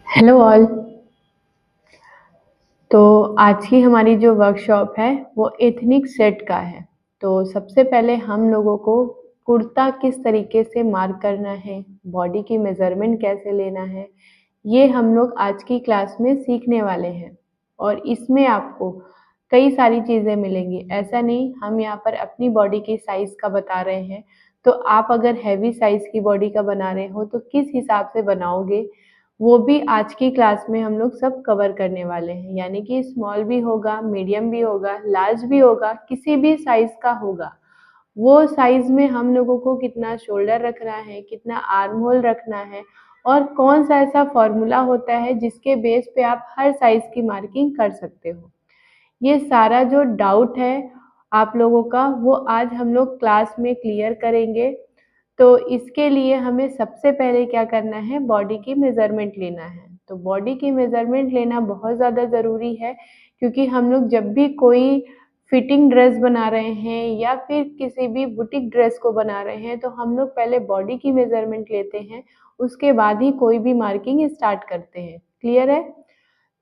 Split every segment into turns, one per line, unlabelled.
Hello all. तो आज की हमारी जो वर्कशॉप है वो एथनिक सेट का है। तो सबसे पहले हम लोगों को कुर्ता किस तरीके से मार्क करना है, बॉडी की मेजरमेंट कैसे लेना है, ये हम लोग आज की क्लास में सीखने वाले हैं। और इसमें आपको कई सारी चीज़ें मिलेंगी। ऐसा नहीं हम यहाँ पर अपनी बॉडी की साइज़ का बता रहे हैं, तो आप अगर हैवी साइज़ की बॉडी का बना रहे हो तो किस हिसाब से बनाओगे, वो भी आज की क्लास में हम लोग सब कवर करने वाले हैं। यानी कि स्मॉल भी होगा, मीडियम भी होगा, लार्ज भी होगा, किसी भी साइज़ का होगा। वो साइज़ में हम लोगों को कितना शोल्डर रखना है, कितना आर्म होल रखना है और कौन सा ऐसा फॉर्मूला होता है जिसके बेस पे आप हर साइज़ की मार्किंग कर सकते हो। ये सारा जो डाउट है आप लोगों का वो आज हम लोग क्लास में क्लियर करेंगे। तो इसके लिए हमें सबसे पहले क्या करना है, बॉडी की मेज़रमेंट लेना है। तो बॉडी की मेज़रमेंट लेना बहुत ज़्यादा ज़रूरी है, क्योंकि हम लोग जब भी कोई फिटिंग ड्रेस बना रहे हैं या फिर किसी भी बुटीक ड्रेस को बना रहे हैं तो हम लोग पहले बॉडी की मेज़रमेंट लेते हैं, उसके बाद ही कोई भी मार्किंग स्टार्ट करते हैं। क्लियर है?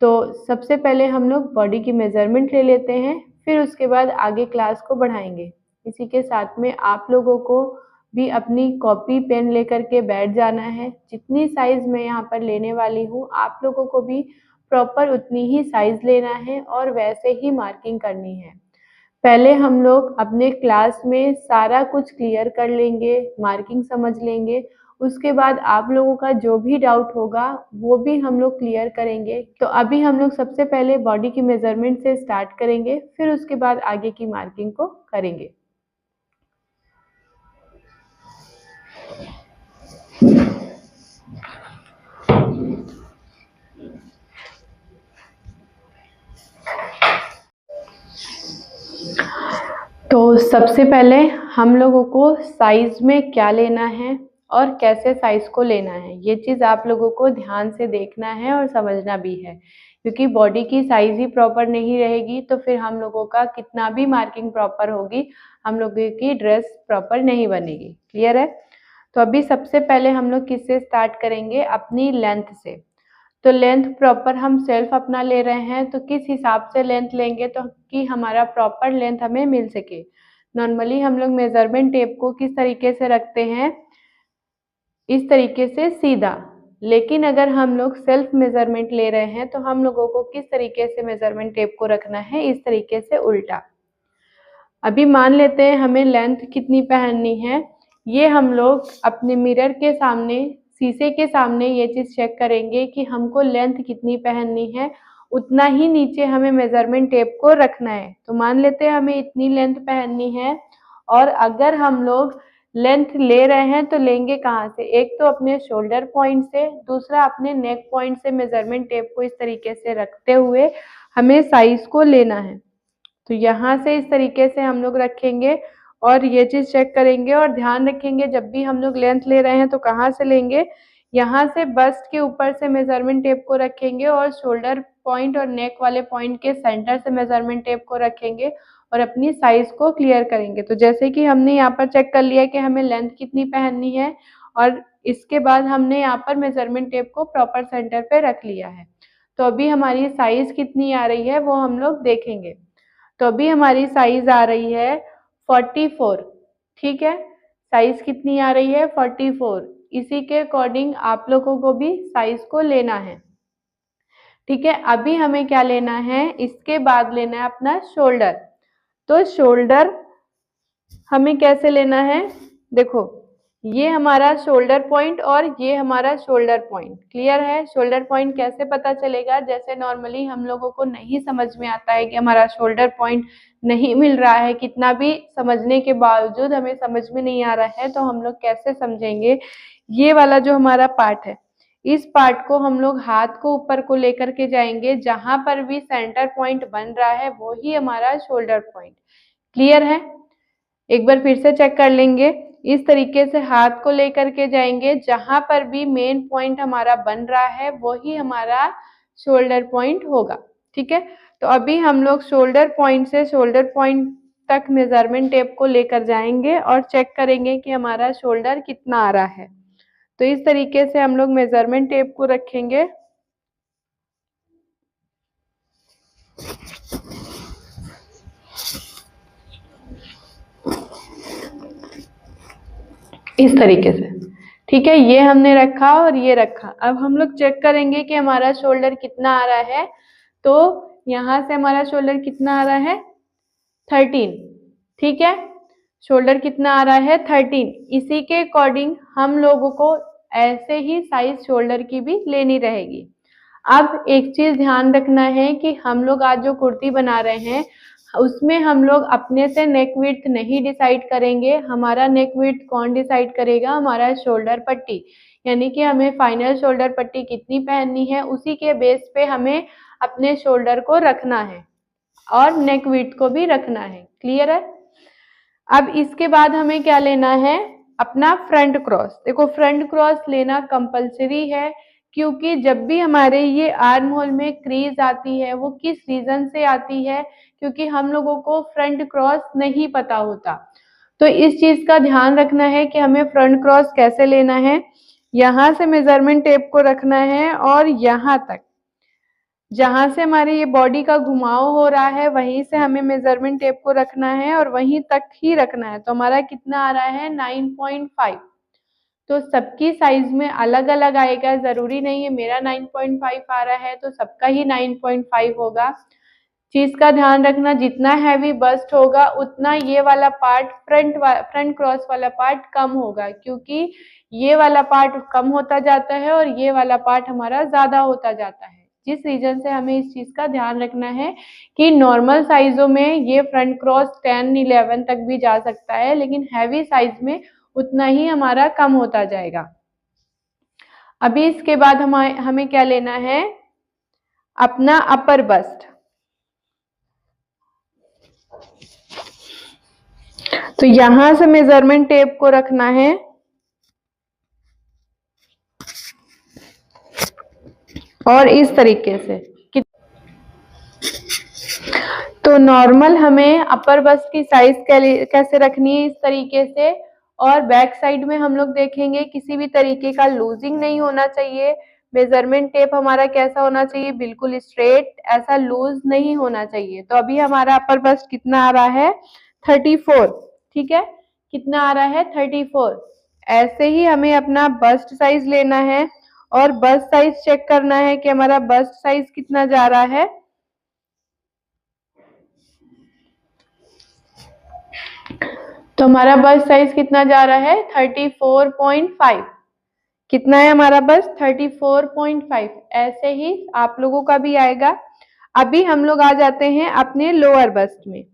तो सबसे पहले हम लोग बॉडी की मेज़रमेंट ले लेते हैं, फिर उसके बाद आगे क्लास को बढ़ाएंगे। इसी के साथ में आप लोगों को भी अपनी कॉपी पेन लेकर के बैठ जाना है। जितनी साइज़ मैं यहाँ पर लेने वाली हूँ आप लोगों को भी प्रॉपर उतनी ही साइज़ लेना है और वैसे ही मार्किंग करनी है। पहले हम लोग अपने क्लास में सारा कुछ क्लियर कर लेंगे, मार्किंग समझ लेंगे। उसके बाद आप लोगों का जो भी डाउट होगा वो भी हम लोग क्लियर करेंगे। तो अभी हम लोग सबसे पहले बॉडी की मेज़रमेंट से स्टार्ट करेंगे, फिर उसके बाद आगे की मार्किंग को करेंगे। तो सबसे पहले हम लोगों को साइज़ में क्या लेना है और कैसे साइज़ को लेना है, ये चीज़ आप लोगों को ध्यान से देखना है और समझना भी है। क्योंकि बॉडी की साइज़ ही प्रॉपर नहीं रहेगी तो फिर हम लोगों का कितना भी मार्किंग प्रॉपर होगी, हम लोगों की ड्रेस प्रॉपर नहीं बनेगी। क्लियर है? तो अभी सबसे पहले हम लोग किससे स्टार्ट करेंगे, अपनी लेंथ से। तो लेंथ प्रॉपर हम सेल्फ अपना ले रहे हैं, तो किस हिसाब से लेंथ लेंगे तो कि हमारा प्रॉपर लेंथ हमें मिल सके। नॉर्मली हम लोग मेज़रमेंट टेप को किस तरीके से रखते हैं, इस तरीके से सीधा। लेकिन अगर हम लोग सेल्फ मेज़रमेंट ले रहे हैं तो हम लोगों को किस तरीके से मेज़रमेंट टेप को रखना है, इस तरीके से उल्टा। अभी मान लेते हैं हमें लेंथ कितनी पहननी है, ये हम लोग अपने मिरर के सामने, शीशे के सामने ये चीज़ चेक करेंगे कि हमको लेंथ कितनी पहननी है, उतना ही नीचे हमें मेज़रमेंट टेप को रखना है। तो मान लेते हैं हमें इतनी लेंथ पहननी है और अगर हम लोग लेंथ ले रहे हैं तो लेंगे कहाँ से, एक तो अपने शोल्डर पॉइंट से, दूसरा अपने नेक पॉइंट से मेज़रमेंट टेप को इस तरीके से रखते हुए हमें साइज़ को लेना है। तो यहाँ से इस तरीके से हम लोग रखेंगे और ये चीज़ चेक करेंगे और ध्यान रखेंगे जब भी हम लोग लेंथ ले रहे हैं तो कहाँ से लेंगे, यहाँ से बस्ट के ऊपर से मेज़रमेंट टेप को रखेंगे और शोल्डर पॉइंट और नेक वाले पॉइंट के सेंटर से मेज़रमेंट टेप को रखेंगे और अपनी साइज़ को क्लियर करेंगे। तो जैसे कि हमने यहाँ पर चेक कर लिया कि हमें लेंथ कितनी पहननी है और इसके बाद हमने यहाँ पर मेज़रमेंट टेप को प्रॉपर सेंटर पे रख लिया है। तो अभी हमारी साइज़ कितनी आ रही है वो हम लोग देखेंगे। तो अभी हमारी साइज आ रही है 44। ठीक है, साइज कितनी आ रही है 44। इसी के अकॉर्डिंग आप लोगों को भी साइज को लेना है। ठीक है, अभी हमें क्या लेना है, इसके बाद लेना है अपना शोल्डर। तो शोल्डर हमें कैसे लेना है, देखो ये हमारा शोल्डर पॉइंट और ये हमारा शोल्डर पॉइंट। क्लियर है? शोल्डर पॉइंट कैसे पता चलेगा, जैसे नॉर्मली हम लोगों को नहीं समझ में आता है कि हमारा शोल्डर पॉइंट नहीं मिल रहा है, कितना भी समझने के बावजूद हमें समझ में नहीं आ रहा है, तो हम लोग कैसे समझेंगे, ये वाला जो हमारा पार्ट है, इस पार्ट को हम लोग हाथ को ऊपर को लेकर के जाएंगे, जहां पर भी सेंटर पॉइंट बन रहा है वो ही हमारा शोल्डर पॉइंट। क्लियर है? एक बार फिर से चेक कर लेंगे। इस तरीके से हाथ को लेकर के जाएंगे, जहां पर भी मेन पॉइंट हमारा बन रहा है वो ही हमारा शोल्डर पॉइंट होगा। ठीक है, तो अभी हम लोग शोल्डर पॉइंट से शोल्डर पॉइंट तक मेजरमेंट टेप को लेकर जाएंगे और चेक करेंगे कि हमारा शोल्डर कितना आ रहा है। तो इस तरीके से हम लोग मेजरमेंट टेप को रखेंगे। इस तरीके से, ठीक है, ये हमने रखा और ये रखा। अब हम लोग चेक करेंगे कि हमारा शोल्डर कितना आ रहा है। तो यहाँ से हमारा शोल्डर कितना आ रहा है, 13, ठीक है, शोल्डर कितना आ रहा है, 13। इसी के अकॉर्डिंग हम लोगों को ऐसे ही साइज शोल्डर की भी लेनी रहेगी। अब एक चीज ध्यान रखना है कि हम लोग आज जो कुर्ती बना रहे हैं उसमें हम लोग अपने से नेक विड्थ नहीं डिसाइड करेंगे। हमारा नेक विड्थ कौन डिसाइड करेगा, हमारा शोल्डर पट्टी, यानी कि हमें फाइनल शोल्डर पट्टी कितनी पहननी है उसी के बेस पे हमें अपने शोल्डर को रखना है और नेक विड्थ को भी रखना है। क्लियर है? अब इसके बाद हमें क्या लेना है, अपना फ्रंट क्रॉस। देखो फ्रंट क्रॉस लेना कंपलसरी है, क्योंकि जब भी हमारे ये आर्म होल में क्रीज आती है वो किस रीजन से आती है, क्योंकि हम लोगों को फ्रंट क्रॉस नहीं पता होता। तो इस चीज का ध्यान रखना है कि हमें फ्रंट क्रॉस कैसे लेना है। यहाँ से मेजरमेंट टेप को रखना है और यहाँ तक, जहां से हमारी ये बॉडी का घुमाव हो रहा है वहीं से हमें मेजरमेंट टेप को रखना है और वहीं तक ही रखना है। तो हमारा कितना आ रहा है, 9.5। तो सबकी साइज में अलग अलग आएगा, जरूरी नहीं है मेरा 9.5 आ रहा है तो सबका ही 9.5 होगा। चीज का ध्यान रखना, जितना हैवी बस्ट होगा उतना ये वाला पार्ट फ्रंट क्रॉस वाला पार्ट कम होगा, क्योंकि ये वाला पार्ट कम होता जाता है और ये वाला पार्ट हमारा ज्यादा होता जाता है। जिस रीजन से हमें इस चीज का ध्यान रखना है कि नॉर्मल साइजों में ये फ्रंट क्रॉस 10-11 तक भी जा सकता है, लेकिन हैवी साइज में उतना ही हमारा कम होता जाएगा। अभी इसके बाद हमें क्या लेना है, अपना अपर बस्ट। तो यहां से मेजरमेंट टेप को रखना है और इस तरीके से। तो नॉर्मल हमें अपर बस्ट की साइज कैसे रखनी है, इस तरीके से। और बैक साइड में हम लोग देखेंगे किसी भी तरीके का लूजिंग नहीं होना चाहिए। मेजरमेंट टेप हमारा कैसा होना चाहिए, बिल्कुल स्ट्रेट, ऐसा लूज नहीं होना चाहिए। तो अभी हमारा अपर बस्ट कितना आ रहा है, 34, ठीक है, कितना आ रहा है, 34। ऐसे ही हमें अपना बस्ट साइज लेना है और बस्ट साइज चेक करना है कि हमारा बस्ट साइज कितना जा रहा है। तो हमारा बस्ट साइज कितना जा रहा है, 34.5। कितना है हमारा बस्ट, 34.5। ऐसे ही आप लोगों का भी आएगा। अभी हम लोग आ जाते हैं अपने लोअर बस्ट में।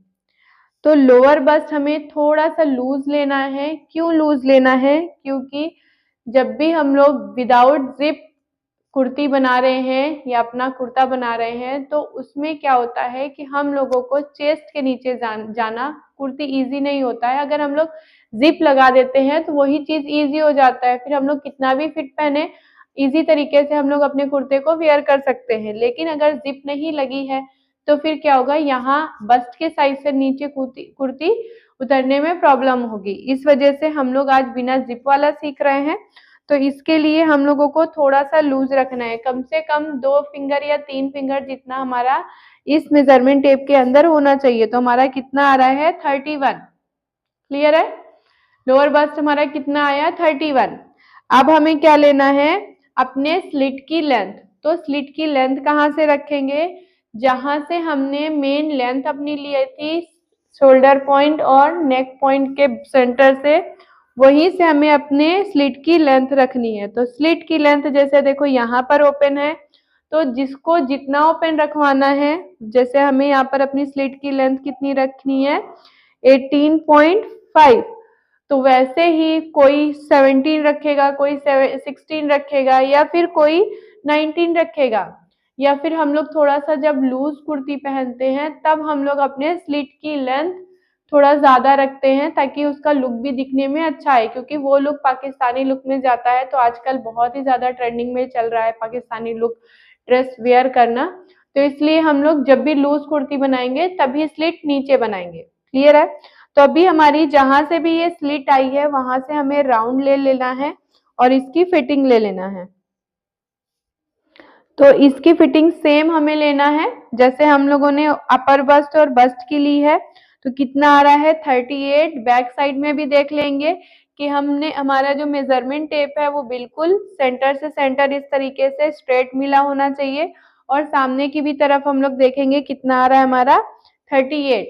तो लोअर बस्ट हमें थोड़ा सा लूज लेना है। क्यों लूज लेना है, क्योंकि जब भी हम लोग विदाउट जिप कुर्ती बना रहे हैं या अपना कुर्ता बना रहे हैं तो उसमें क्या होता है कि हम लोगों को चेस्ट के नीचे जाना कुर्ती इजी नहीं होता है। अगर हम लोग जिप लगा देते हैं तो वही चीज इजी हो जाता है, फिर हम लोग कितना भी फिट पहने इजी तरीके से हम लोग अपने कुर्ते को वेयर कर सकते हैं। लेकिन अगर जिप नहीं लगी है तो फिर क्या होगा, यहाँ बस्ट के साइज से नीचे कुर्ती उतरने में प्रॉब्लम होगी। इस वजह से हम लोग आज बिना जिप वाला सीख रहे हैं। तो इसके लिए हम लोगों को थोड़ा सा लूज रखना है, कम से कम 2 फिंगर या 3 फिंगर जितना हमारा इस मेजरमेंट टेप के अंदर होना चाहिए। तो हमारा कितना आ रहा है, 31। क्लियर है? लोअर बस्ट हमारा कितना आया, 31। अब हमें क्या लेना है, अपने स्लिट की लेंथ। तो स्लिट की लेंथ कहाँ से रखेंगे, जहां से हमने मेन लेंथ अपनी ली थी शोल्डर पॉइंट और नेक पॉइंट के सेंटर से, वहीं से हमें अपने स्लिट की लेंथ रखनी है। तो स्लिट की लेंथ जैसे देखो यहाँ पर ओपन है, तो जिसको जितना ओपन रखवाना है, जैसे हमें यहाँ पर अपनी स्लिट की लेंथ कितनी रखनी है, 18.5। तो वैसे ही कोई 17 रखेगा, कोई 16 रखेगा या फिर कोई 19 रखेगा। या फिर हम लोग थोड़ा सा जब लूज कुर्ती पहनते हैं तब हम लोग अपने स्लिट की लेंथ थोड़ा ज्यादा रखते हैं ताकि उसका लुक भी दिखने में अच्छा है, क्योंकि वो लुक पाकिस्तानी लुक में जाता है। तो आजकल बहुत ही ज्यादा ट्रेंडिंग में चल रहा है पाकिस्तानी लुक ड्रेस वेयर करना। तो इसलिए हम लोग जब भी लूज कुर्ती बनाएंगे तभी स्लिट नीचे बनाएंगे। क्लियर है। तो अभी हमारी जहां से भी ये स्लिट आई है वहां से हमें राउंड ले लेना है और इसकी फिटिंग ले लेना है। तो इसकी फिटिंग सेम हमें लेना है जैसे हम लोगों ने अपर बस्ट और बस्ट की ली है। तो कितना आ रहा है 38। बैक साइड में भी देख लेंगे कि हमने हमारा जो मेजरमेंट टेप है वो बिल्कुल सेंटर से सेंटर इस तरीके से स्ट्रेट मिला होना चाहिए। और सामने की भी तरफ हम लोग देखेंगे कितना आ रहा है हमारा 38।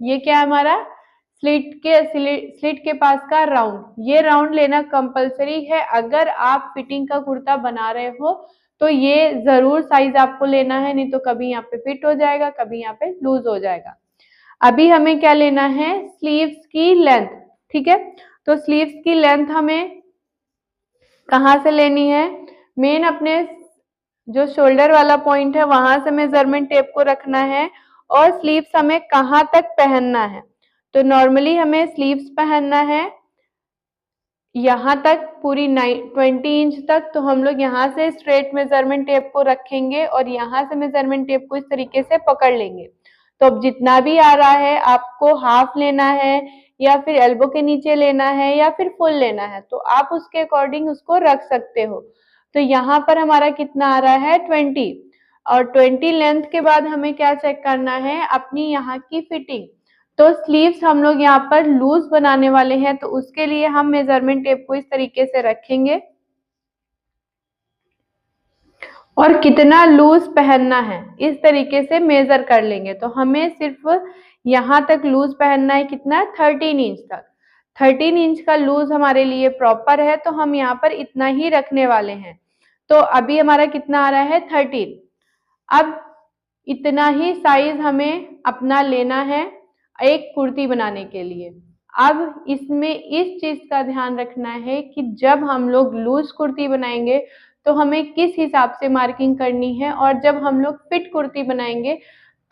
ये क्या है हमारा स्लिट के पास का राउंड। ये राउंड लेना कंपलसरी है। अगर आप फिटिंग का कुर्ता बना रहे हो तो ये जरूर साइज आपको लेना है, नहीं तो कभी यहाँ पे फिट हो जाएगा, कभी यहाँ पे लूज हो जाएगा। अभी हमें क्या लेना है, स्लीव्स की लेंथ। ठीक है, तो स्लीव्स की लेंथ हमें कहाँ से लेनी है, मेन अपने जो शोल्डर वाला पॉइंट है वहां से मेजरमेंट टेप को रखना है। और स्लीव्स हमें कहाँ तक पहनना है, तो नॉर्मली हमें स्लीव्स पहनना है यहाँ तक पूरी 20 इंच तक। तो हम लोग यहाँ से स्ट्रेट मेजरमेंट टेप को रखेंगे और यहाँ से मेजरमेंट टेप को इस तरीके से पकड़ लेंगे। तो अब जितना भी आ रहा है आपको हाफ लेना है या फिर एल्बो के नीचे लेना है या फिर फुल लेना है, तो आप उसके अकॉर्डिंग उसको रख सकते हो। तो यहाँ पर हमारा कितना आ रहा है 20। और 20 लेंथ के बाद हमें क्या चेक करना है, अपनी यहाँ की फिटिंग। तो स्लीव्स हम लोग यहाँ पर लूज बनाने वाले हैं, तो उसके लिए हम मेजरमेंट टेप को इस तरीके से रखेंगे और कितना लूज पहनना है इस तरीके से मेजर कर लेंगे। तो हमें सिर्फ यहाँ तक लूज पहनना है, कितना 13 इंच तक। 13 इंच का लूज हमारे लिए प्रॉपर है, तो हम यहाँ पर इतना ही रखने वाले हैं। तो अभी हमारा कितना आ रहा है 13। अब इतना ही साइज हमें अपना लेना है एक कुर्ती बनाने के लिए। अब इसमें इस चीज का ध्यान रखना है कि जब हम लोग लूज कुर्ती बनाएंगे तो हमें किस हिसाब से मार्किंग करनी है, और जब हम लोग फिट कुर्ती बनाएंगे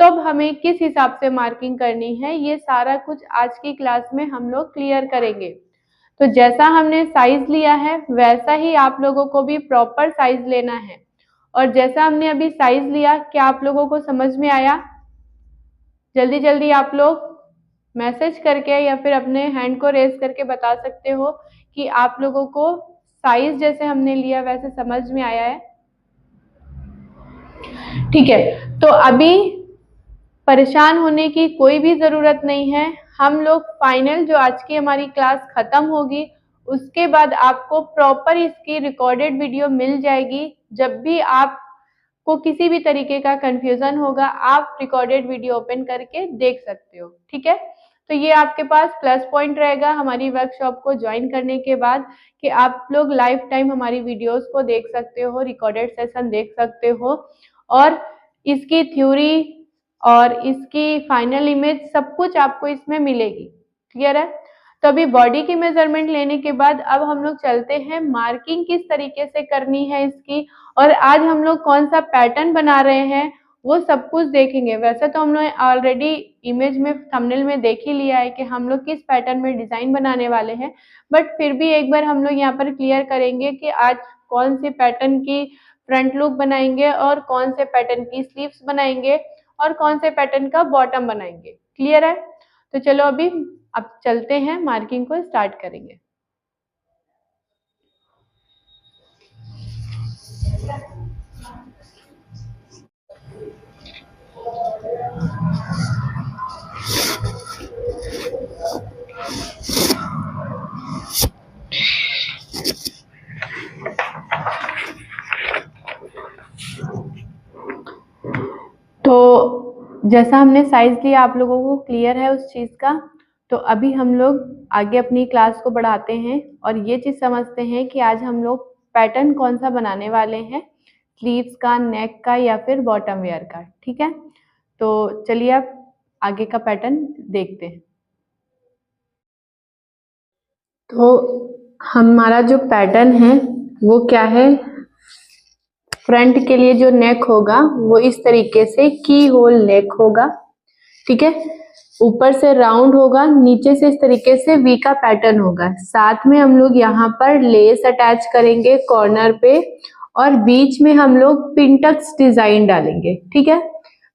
तब हमें किस हिसाब से मार्किंग करनी है, ये सारा कुछ आज की क्लास में हम लोग क्लियर करेंगे। तो जैसा हमने साइज लिया है वैसा ही आप लोगों को भी प्रॉपर साइज लेना है। और जैसा हमने अभी साइज लिया, क्या आप लोगों को समझ में आया? जल्दी जल्दी आप लोग मैसेज करके या फिर अपने हैंड को रेज करके बता सकते हो कि आप लोगों को साइज जैसे हमने लिया वैसे समझ में आया है। ठीक है, तो अभी परेशान होने की कोई भी जरूरत नहीं है। हम लोग फाइनल जो आज की हमारी क्लास खत्म होगी उसके बाद आपको प्रॉपर इसकी रिकॉर्डेड वीडियो मिल जाएगी। जब भी आपको किसी भी तरीके का कंफ्यूजन होगा आप रिकॉर्डेड वीडियो ओपन करके देख सकते हो। ठीक है, तो ये आपके पास प्लस पॉइंट रहेगा हमारी वर्कशॉप को ज्वाइन करने के बाद कि आप लोग लाइफ टाइम हमारी वीडियोस को देख सकते हो, रिकॉर्डेड सेशन देख सकते हो और इसकी थ्योरी और इसकी फाइनल इमेज सब कुछ आपको इसमें मिलेगी। क्लियर है? तो अभी बॉडी की मेजरमेंट लेने के बाद अब हम लोग चलते हैं मार्किंग किस तरीके से करनी है इसकी, और आज हम लोग कौन सा पैटर्न बना रहे हैं वो सब कुछ देखेंगे। वैसे तो हम लोग ऑलरेडी इमेज में थंबनेल में देख ही लिया है कि हम लोग किस पैटर्न में डिजाइन बनाने वाले हैं, बट फिर भी एक बार हम लोग यहाँ पर क्लियर करेंगे कि आज कौन से पैटर्न की फ्रंट लुक बनाएंगे और कौन से पैटर्न की स्लीव्स बनाएंगे और कौन से पैटर्न का बॉटम बनाएंगे। क्लियर है? तो चलो अभी अब चलते हैं मार्किंग को स्टार्ट करेंगे। तो जैसा हमने साइज लिया आप लोगों को क्लियर है उस चीज का। तो अभी हम लोग आगे अपनी क्लास को बढ़ाते हैं और ये चीज समझते हैं कि आज हम लोग पैटर्न कौन सा बनाने वाले हैं, स्लीव्स का, नेक का या फिर बॉटम वेयर का। ठीक है, तो चलिए आप आगे का पैटर्न देखते हैं। तो हमारा जो पैटर्न है वो क्या है, फ्रंट के लिए जो नेक होगा वो इस तरीके से की होल नेक होगा। ठीक है, ऊपर से राउंड होगा, नीचे से इस तरीके से वी का पैटर्न होगा। साथ में हम लोग यहाँ पर लेस अटैच करेंगे कॉर्नर पे और बीच में हम लोग पिंटक्स डिजाइन डालेंगे। ठीक है,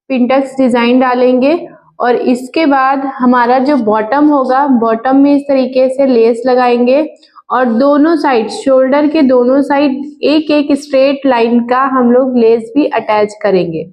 पिंटक्स डिजाइन डालेंगे और इसके बाद हमारा जो बॉटम होगा, बॉटम में इस तरीके से लेस लगाएंगे और दोनों साइड, शोल्डर के दोनों साइड एक एक स्ट्रेट लाइन का हम लोग लेस भी अटैच करेंगे।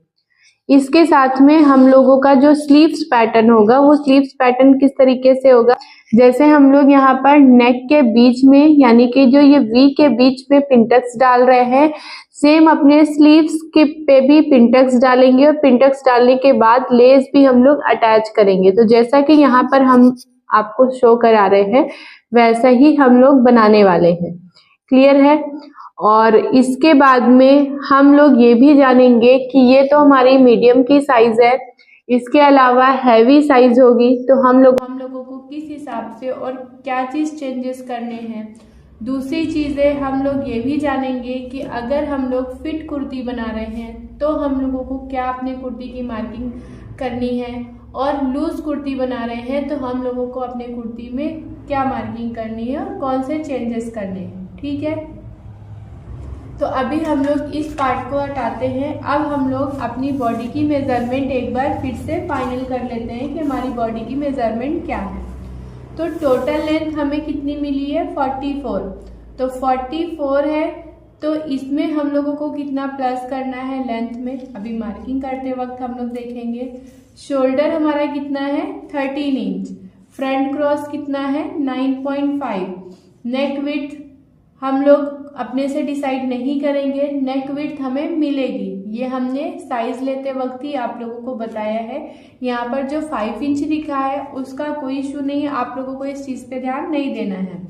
इसके साथ में हम लोगों का जो स्लीव्स पैटर्न होगा, वो स्लीव्स पैटर्न किस तरीके से होगा, जैसे हम लोग यहाँ पर नेक के बीच में, यानी कि जो ये वी के बीच में पिंटक्स डाल रहे हैं, सेम अपने स्लीव्स के पे भी पिंटक्स डालेंगे और पिंटक्स डालने के बाद लेस भी हम लोग अटैच करेंगे। तो जैसा कि यहाँ पर हम आपको शो करा रहे हैं, वैसा ही हम लोग बनाने वाले हैं। क्लियर है? और इसके बाद में हम लोग ये भी जानेंगे कि ये तो हमारी मीडियम की साइज है, इसके अलावा हैवी साइज होगी तो हम लोगों को किस हिसाब से और क्या चीज चेंजेस करने हैं। दूसरी चीजें हम लोग ये भी जानेंगे कि अगर हम लोग फिट कुर्ती बना रहे हैं तो हम लोगों को क्या अपने कुर्ती की मार्किंग करनी है, और लूज कुर्ती बना रहे हैं तो हम लोगों को अपने कुर्ती में क्या मार्किंग करनी है और कौन से चेंजेस करने हैं। ठीक है, तो अभी हम लोग इस पार्ट को हटाते हैं। अब हम लोग अपनी बॉडी की मेजरमेंट एक बार फिर से फाइनल कर लेते हैं कि हमारी बॉडी की मेजरमेंट क्या है। तो टोटल लेंथ हमें कितनी मिली है? 44। तो 44 है, तो इसमें हम लोगों को कितना प्लस करना है लेंथ में, अभी मार्किंग करते वक्त हम लोग देखेंगे। शोल्डर हमारा कितना है? 13 इंच। फ्रंट क्रॉस कितना है? 9.5। नेक विड्थ हम लोग अपने से डिसाइड नहीं करेंगे, नेक विड्थ हमें मिलेगी, ये हमने साइज लेते वक्त ही आप लोगों को बताया है। यहाँ पर जो 5 इंच लिखा है उसका कोई इशू नहीं है, आप लोगों को इस चीज पे ध्यान नहीं देना है।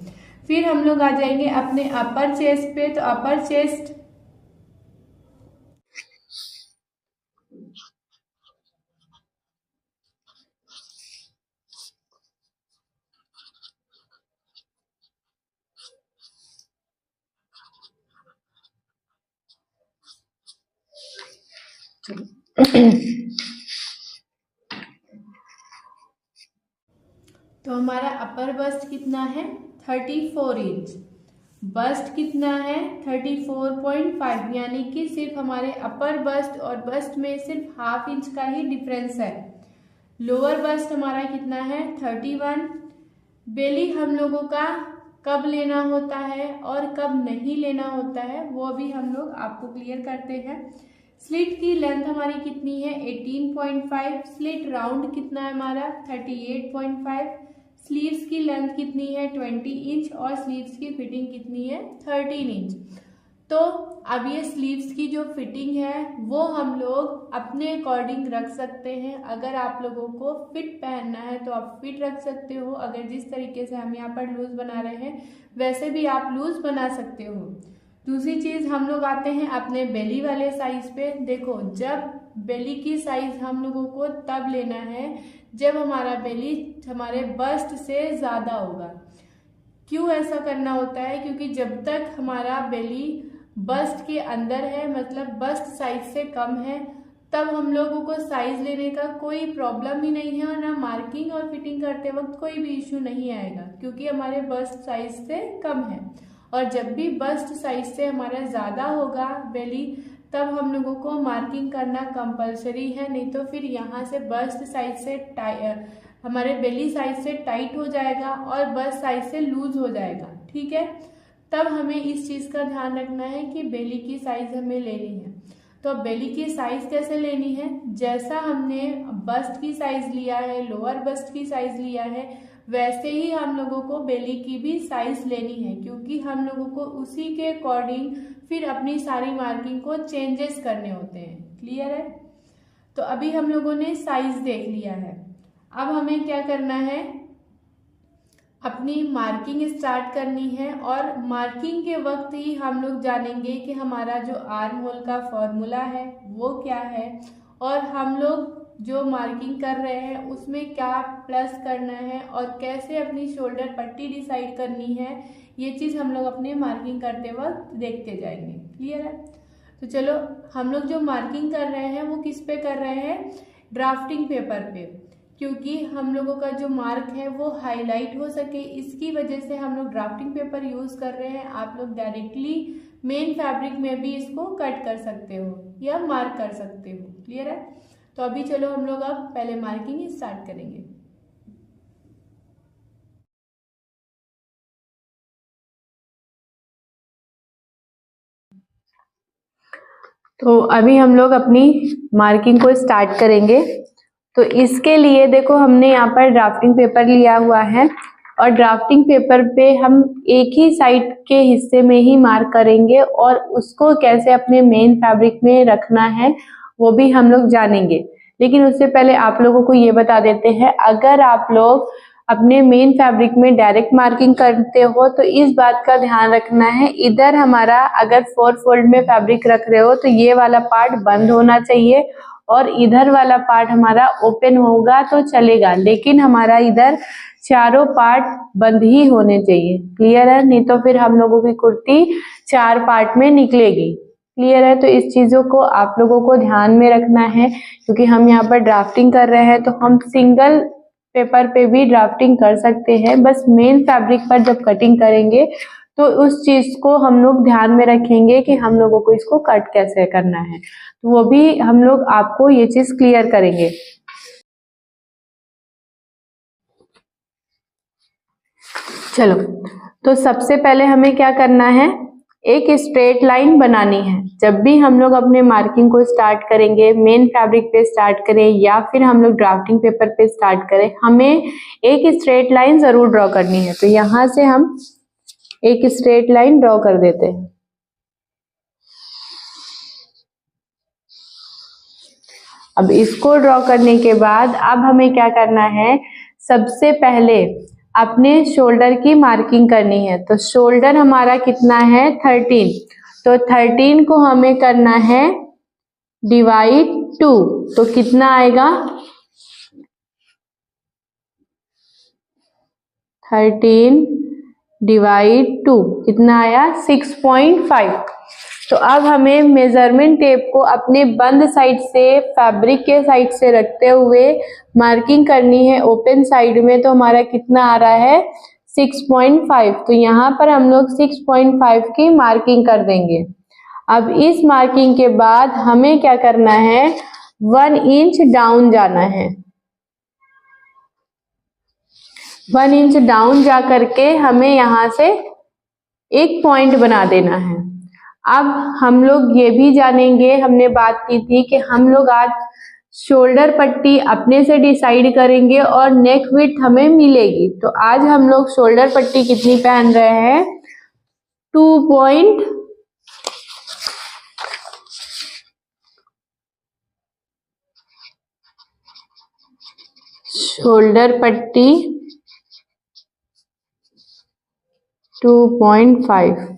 फिर हम लोग आ जाएंगे अपने अपर चेस्ट पे। तो अपर चेस्ट तो हमारा अपर बस्ट कितना है? 34 इंच। बस्ट कितना है? 34.5, यानी कि सिर्फ हमारे अपर बस्ट और बस्ट में सिर्फ ½ इंच का ही डिफरेंस है। लोअर बस्ट हमारा कितना है? 31। बेली हम लोगों का कब लेना होता है और कब नहीं लेना होता है वो भी हम लोग आपको क्लियर करते हैं। स्लिट की लेंथ हमारी कितनी है? 18.5। स्लिट राउंड कितना है हमारा? 38.5। स्लीव्स की लेंथ कितनी है? 20 इंच। और स्लीव्स की फिटिंग कितनी है? 13 इंच। तो अब ये स्लीव्स की जो फिटिंग है वो हम लोग अपने अकॉर्डिंग रख सकते हैं। अगर आप लोगों को फिट पहनना है तो आप फिट रख सकते हो, अगर जिस तरीके से हम यहाँ पर लूज बना रहे हैं वैसे भी आप लूज बना सकते हो। दूसरी चीज हम लोग आते हैं अपने बेली वाले साइज पे। देखो, जब बेली की साइज हम लोगों को तब लेना है जब हमारा बेली हमारे बस्ट से ज्यादा होगा। क्यों ऐसा करना होता है? क्योंकि जब तक हमारा बेली बस्ट के अंदर है, मतलब बस्ट साइज से कम है, तब हम लोगों को साइज लेने का कोई प्रॉब्लम ही नहीं है और ना मार्किंग और फिटिंग करते वक्त कोई भी इश्यू नहीं आएगा, क्योंकि हमारे बस्ट साइज से कम है। और जब भी बस्ट साइज से हमारा ज्यादा होगा बेली, तब हम लोगों को मार्किंग करना कंपलसरी है, नहीं तो फिर यहाँ से बस्ट साइज से हमारे बेली साइज से टाइट हो जाएगा और बस्ट साइज से लूज हो जाएगा। ठीक है, तब हमें इस चीज का ध्यान रखना है कि बेली की साइज हमें लेनी है। तो बेली की साइज कैसे लेनी है? जैसा हमने बस्ट की साइज लिया है, लोअर बस्ट की साइज लिया है, वैसे ही हम लोगों को बेली की भी साइज लेनी है, क्योंकि हम लोगों को उसी के अकॉर्डिंग फिर अपनी सारी मार्किंग को चेंजेस करने होते हैं। क्लियर है? तो अभी हम लोगों ने साइज देख लिया है, अब हमें क्या करना है? अपनी मार्किंग स्टार्ट करनी है। और मार्किंग के वक्त ही हम लोग जानेंगे कि हमारा जो आर्म होल का फॉर्मूला है वो क्या है, और हम लोग जो मार्किंग कर रहे हैं उसमें क्या प्लस करना है और कैसे अपनी शोल्डर पट्टी डिसाइड करनी है, ये चीज़ हम लोग अपने मार्किंग करते वक्त देखते जाएंगे। क्लियर है? तो चलो, हम लोग जो मार्किंग कर रहे हैं वो किस पे कर रहे हैं? ड्राफ्टिंग पेपर पे, क्योंकि हम लोगों का जो मार्क है वो हाईलाइट हो सके, इसकी वजह से हम लोग ड्राफ्टिंग पेपर यूज कर रहे हैं। आप लोग डायरेक्टली मेन फैब्रिक में भी इसको कट कर सकते हो या मार्क कर सकते हो। क्लियर है? तो अभी चलो हम लोग अब पहले मार्किंग स्टार्ट करेंगे। तो अभी हम लोग अपनी मार्किंग को स्टार्ट करेंगे। तो इसके लिए देखो हमने यहाँ पर ड्राफ्टिंग पेपर लिया हुआ है और ड्राफ्टिंग पेपर पे हम एक ही साइड के हिस्से में ही मार्क करेंगे और उसको कैसे अपने मेन फैब्रिक में रखना है वो भी हम लोग जानेंगे। लेकिन उससे पहले आप लोगों को ये बता देते हैं, अगर आप लोग अपने मेन फैब्रिक में डायरेक्ट मार्किंग करते हो तो इस बात का ध्यान रखना है, इधर हमारा अगर 4 फोल्ड में फैब्रिक रख रहे हो तो ये वाला पार्ट बंद होना चाहिए और इधर वाला पार्ट हमारा ओपन होगा तो चलेगा, लेकिन हमारा इधर चारों पार्ट बंद ही होने चाहिए। क्लियर है? नहीं तो फिर हम लोगों की कुर्ती 4 पार्ट में निकलेगी। क्लियर है? तो इस चीजों को आप लोगों को ध्यान में रखना है, क्योंकि हम यहाँ पर ड्राफ्टिंग कर रहे हैं तो हम सिंगल पेपर पे भी ड्राफ्टिंग कर सकते हैं, बस मेन फैब्रिक पर जब कटिंग करेंगे तो उस चीज को हम लोग ध्यान में रखेंगे कि हम लोगों को इसको कट कैसे करना है, तो वो भी हम लोग आपको ये चीज क्लियर करेंगे। चलो, तो सबसे पहले हमें क्या करना है, एक स्ट्रेट लाइन बनानी है। जब भी हम लोग अपने मार्किंग को स्टार्ट करेंगे, मेन फैब्रिक पे स्टार्ट करें या फिर हम लोग ड्राफ्टिंग पेपर पे स्टार्ट करें, हमें एक स्ट्रेट लाइन जरूर ड्रॉ करनी है। तो यहां से हम एक स्ट्रेट लाइन ड्रॉ कर देते हैं। अब इसको ड्रॉ करने के बाद अब हमें क्या करना है, सबसे पहले अपने शोल्डर की मार्किंग करनी है। तो शोल्डर हमारा कितना है, 13। तो 13 को हमें करना है डिवाइड 2। तो कितना आएगा, 13 डिवाइड 2 कितना आया, 6.5। तो अब हमें मेजरमेंट टेप को अपने बंद साइड से फैब्रिक के साइड से रखते हुए मार्किंग करनी है ओपन साइड में। तो हमारा कितना आ रहा है, 6.5। तो यहाँ पर हम लोग 6.5 की मार्किंग कर देंगे। अब इस मार्किंग के बाद हमें क्या करना है, 1 इंच डाउन जाना है। 1 इंच डाउन जा करके हमें यहाँ से एक पॉइंट बना देना है। अब हम लोग ये भी जानेंगे, हमने बात की थी कि हम लोग आज शोल्डर पट्टी अपने से डिसाइड करेंगे और नेक विड्थ हमें मिलेगी। तो आज हम लोग शोल्डर पट्टी कितनी पहन रहे हैं, 2 शोल्डर पट्टी 2.5।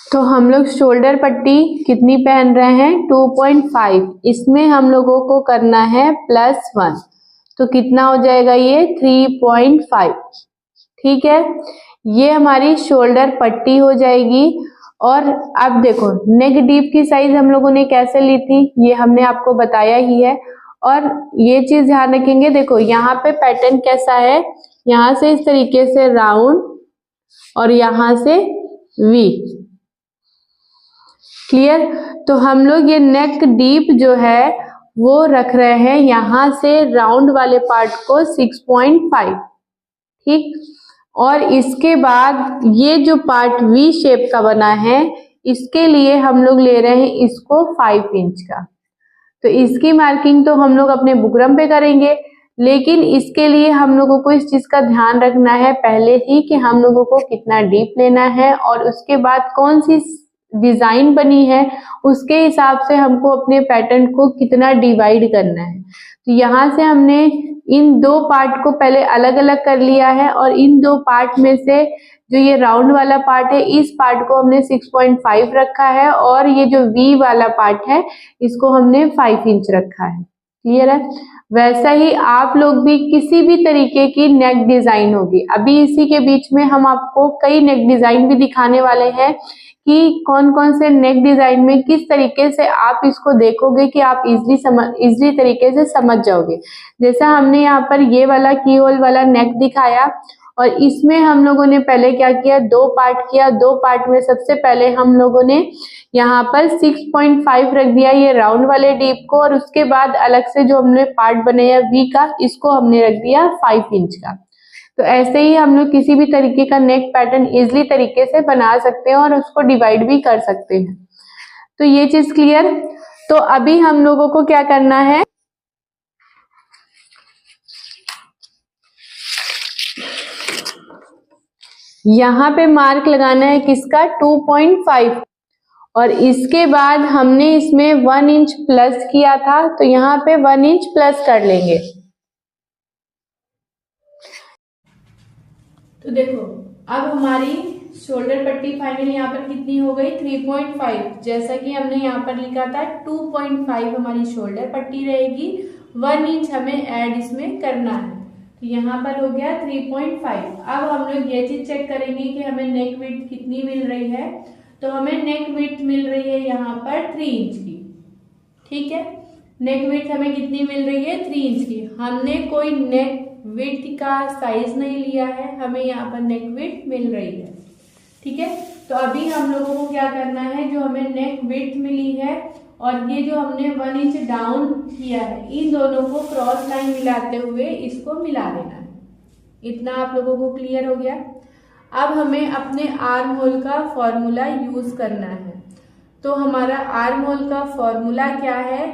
तो हम लोग शोल्डर पट्टी कितनी पहन रहे हैं, 2.5। इसमें हम लोगों को करना है +1। तो कितना हो जाएगा ये, 3.5। ठीक है, ये हमारी शोल्डर पट्टी हो जाएगी। और अब देखो नेक डीप की साइज हम लोगों ने कैसे ली थी, ये हमने आपको बताया ही है। और ये चीज ध्यान रखेंगे, देखो यहाँ पे पैटर्न कैसा है, यहाँ से इस तरीके से राउंड और यहाँ से वी। क्लियर? तो हम लोग ये नेक डीप जो है वो रख रहे हैं यहाँ से राउंड वाले पार्ट को 6.5। ठीक, और इसके बाद ये जो पार्ट वी शेप का बना है इसके लिए हम लोग ले रहे हैं इसको 5 इंच का। तो इसकी मार्किंग तो हम लोग अपने बुकरम पे करेंगे, लेकिन इसके लिए हम लोगों को इस चीज का ध्यान रखना है पहले ही कि हम लोगों को कितना डीप लेना है और उसके बाद कौन सी डिजाइन बनी है उसके हिसाब से हमको अपने पैटर्न को कितना डिवाइड करना है। तो यहाँ से हमने इन दो पार्ट को पहले अलग अलग कर लिया है और इन दो पार्ट में से जो ये राउंड वाला पार्ट है इस पार्ट को हमने 6.5 रखा है और ये जो वी वाला पार्ट है इसको हमने 5 इंच रखा है। क्लियर है? वैसा ही आप लोग भी किसी भी तरीके की नेक डिजाइन होगी, अभी इसी के बीच में हम आपको कई नेक डिजाइन भी दिखाने वाले हैं कि कौन कौन से नेक डिजाइन में किस तरीके से आप इसको देखोगे कि आप इजली तरीके से समझ जाओगे। जैसा हमने यहाँ पर ये वाला की होल वाला नेक दिखाया और इसमें हम लोगों ने पहले क्या किया, 2 पार्ट किया। 2 पार्ट में सबसे पहले हम लोगों ने यहाँ पर 6.5 रख दिया ये राउंड वाले डीप को, और उसके बाद अलग से जो हमने पार्ट बनाया वी का, इसको हमने रख दिया 5 इंच का। तो ऐसे ही हम लोग किसी भी तरीके का नेक पैटर्न इजिली तरीके से बना सकते हैं और उसको डिवाइड भी कर सकते हैं। तो ये चीज क्लियर। तो अभी हम लोगों को क्या करना है, यहाँ पे मार्क लगाना है किसका, 2.5, और इसके बाद हमने इसमें 1 इंच प्लस किया था, तो यहाँ पे 1 इंच प्लस कर लेंगे। तो देखो अब हमारी शोल्डर पट्टी फाइनल यहाँ पर कितनी हो गई, 3.5। जैसा कि हमने यहाँ पर लिखा था 2.5 हमारी शोल्डर पट्टी रहेगी, 1 इंच हमें ऐड इसमें करना है। तो यहाँ पर हो गया 3.5। अब हम लोग ये चीज चेक करेंगे कि हमें नेक विड्थ कितनी मिल रही है। तो हमें नेक विड्थ मिल रही है यहाँ पर 3 इंच की। ठीक है, नेक विड्थ हमें कितनी मिल रही है, 3 इंच की। हमने कोई नेक विड्थ का साइज नहीं लिया है, हमें यहाँ पर नेक विड्थ मिल रही है। ठीक है, तो अभी हम लोगों को क्या करना है, जो हमें नेक विड्थ मिली है और ये जो हमने 1 इंच डाउन किया है, इन दोनों को क्रॉस लाइन मिलाते हुए इसको मिला देना है। इतना आप लोगों को क्लियर हो गया। अब हमें अपने आर्म होल का फॉर्मूला यूज करना है। तो हमारा आर्म होल का फॉर्मूला क्या है,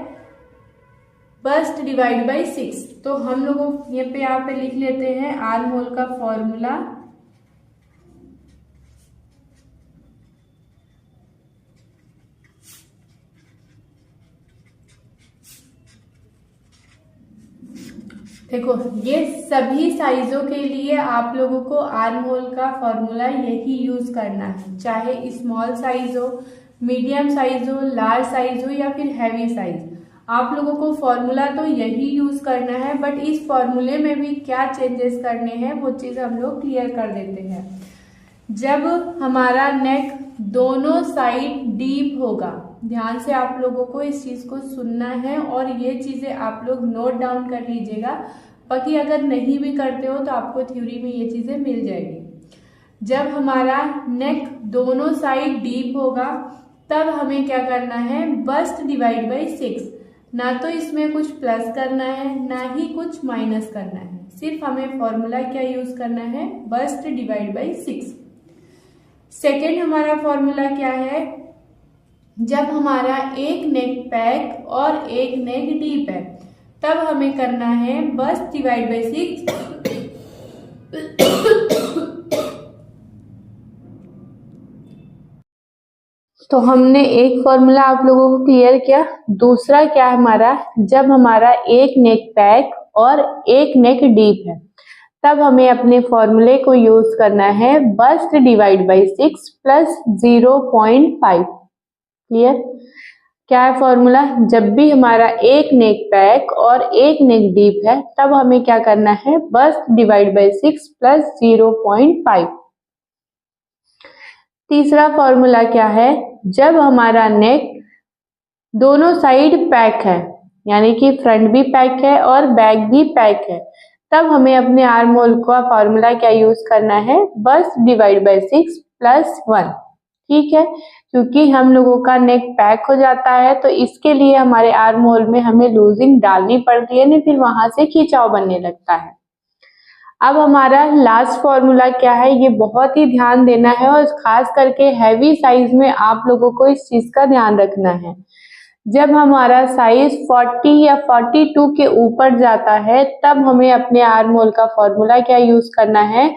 बस्ट डिवाइड बाई 6। तो हम लोगों यहाँ पे लिख लेते हैं आर्म होल का फॉर्मूला। देखो ये सभी साइजों के लिए आप लोगों को आर्म होल का फॉर्मूला यही यूज करना है, चाहे स्मॉल साइज हो, मीडियम साइज हो, लार्ज साइज हो या फिर हैवी साइज। आप लोगों को फॉर्मूला तो यही यूज करना है, बट इस फॉर्मूले में भी क्या चेंजेस करने हैं वो चीज हम लोग क्लियर कर देते हैं। जब हमारा नेक दोनों साइड डीप होगा, ध्यान से आप लोगों को इस चीज को सुनना है और ये चीजें आप लोग नोट डाउन कर लीजिएगा, बाकी अगर नहीं भी करते हो तो आपको थ्योरी में ये चीजें मिल जाएगी। जब हमारा नेक दोनों साइड डीप होगा तब हमें क्या करना है, बस्ट डिवाइड बाई 6। ना तो इसमें कुछ प्लस करना है ना ही कुछ माइनस करना है, सिर्फ हमें फॉर्मूला क्या यूज करना है, बस्ट डिवाइड बाई 6। सेकेंड हमारा फॉर्मूला क्या है, जब हमारा एक नेक पैक और एक नेक डीप है तब हमें करना है बस्ट डिवाइड बाई 6। तो हमने एक फॉर्मूला आप लोगों को क्लियर किया। दूसरा क्या है हमारा, जब हमारा एक नेक पैक और एक नेक डीप है तब हमें अपने फॉर्मूले को यूज करना है bust divide by 6 plus 0.5। Clear, क्या है फॉर्मूला, जब भी हमारा एक नेक पैक और एक नेक डीप है तब हमें क्या करना है, बस्ट डिवाइड बाई 6 प्लस 0.5। तीसरा फॉर्मूला क्या है, जब हमारा नेक दोनों साइड पैक है, यानी कि फ्रंट भी पैक है और बैक भी पैक है, तब हमें अपने आर्म होल का फॉर्मूला क्या यूज करना है, बस्ट डिवाइड बाई 6 प्लस 1। ठीक है, क्योंकि हम लोगों का नेक पैक हो जाता है तो इसके लिए हमारे आर्म होल में हमें लूजिंग डालनी पड़ती है, नहीं फिर वहां से खिंचाव बनने लगता है। अब हमारा लास्ट फॉर्मूला क्या है, ये बहुत ही ध्यान देना है और खास करके हैवी साइज में आप लोगों को इस चीज का ध्यान रखना है। जब हमारा साइज 40 या 42 के ऊपर जाता है तब हमें अपने आर्म होल का फॉर्मूला क्या यूज करना है,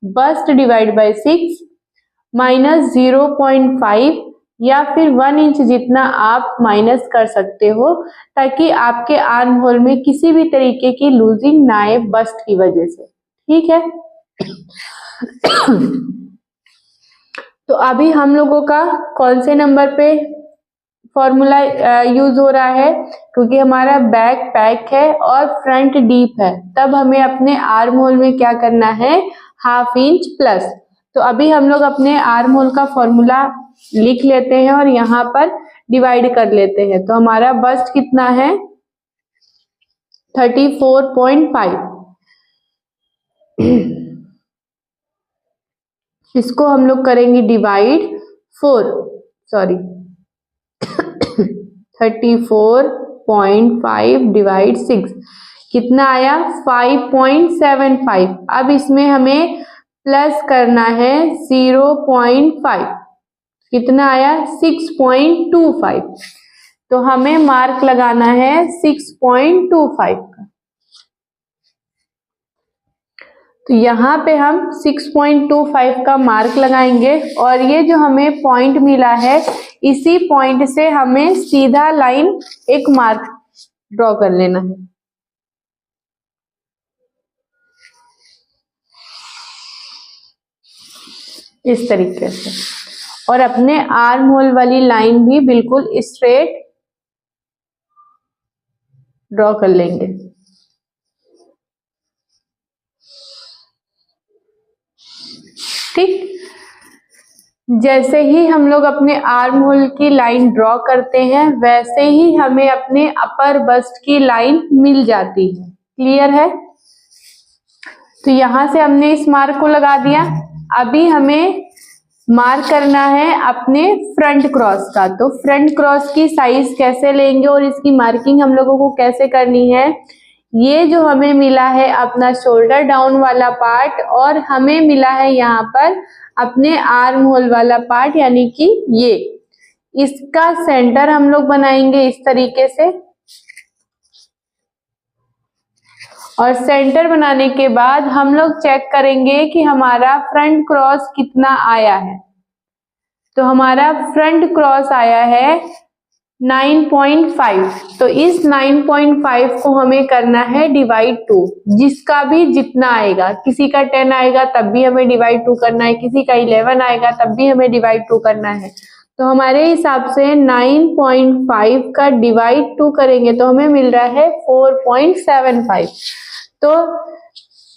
बस्ट डिवाइड बाई 6 माइनस 0.5 या फिर 1 इंच जितना आप माइनस कर सकते हो, ताकि आपके आर्म होल में किसी भी तरीके की लूजिंग ना आए बस्ट की वजह से। ठीक है, तो अभी हम लोगों का कौन से नंबर पे फॉर्मूला यूज हो रहा है, क्योंकि हमारा बैक पैक है और फ्रंट डीप है, तब हमें अपने आर्म होल में क्या करना है, ½ इंच प्लस। तो अभी हम लोग अपने आर्म होल का फॉर्मूला लिख लेते हैं और यहाँ पर डिवाइड कर लेते हैं। तो हमारा बस्ट कितना है, 34.5। इसको हम लोग करेंगे डिवाइड 34.5 डिवाइड 6 कितना आया 5.75। अब इसमें हमें प्लस करना है 0.5, कितना आया 6.25। तो हमें मार्क लगाना है 6.25 का। तो यहाँ पे हम 6.25 का मार्क लगाएंगे और ये जो हमें पॉइंट मिला है इसी पॉइंट से हमें सीधा लाइन एक मार्क ड्रॉ कर लेना है। इस तरीके से, और अपने आर्म होल वाली लाइन भी बिल्कुल स्ट्रेट ड्रॉ कर लेंगे। ठीक, जैसे ही हम लोग अपने आर्म होल की लाइन ड्रॉ करते हैं वैसे ही हमें अपने अपर बस्ट की लाइन मिल जाती है। क्लियर है? तो यहां से हमने इस मार्क को लगा दिया। अभी हमें मार्क करना है अपने फ्रंट क्रॉस का। तो फ्रंट क्रॉस की साइज कैसे लेंगे और इसकी मार्किंग हम लोगों को कैसे करनी है, ये जो हमें मिला है अपना शोल्डर डाउन वाला पार्ट और हमें मिला है यहाँ पर अपने आर्म होल वाला पार्ट, यानी कि ये इसका सेंटर हम लोग बनाएंगे इस तरीके से। और सेंटर बनाने के बाद हम लोग चेक करेंगे कि हमारा फ्रंट क्रॉस कितना आया है। तो हमारा फ्रंट क्रॉस आया है 9.5। तो इस 9.5 को हमें करना है डिवाइड 2, जिसका भी जितना आएगा। किसी का 10 आएगा तब भी हमें डिवाइड 2 करना है, किसी का 11 आएगा तब भी हमें डिवाइड 2 करना है। तो हमारे हिसाब से 9.5 का डिवाइड 2 करेंगे तो हमें मिल रहा है 4.75। तो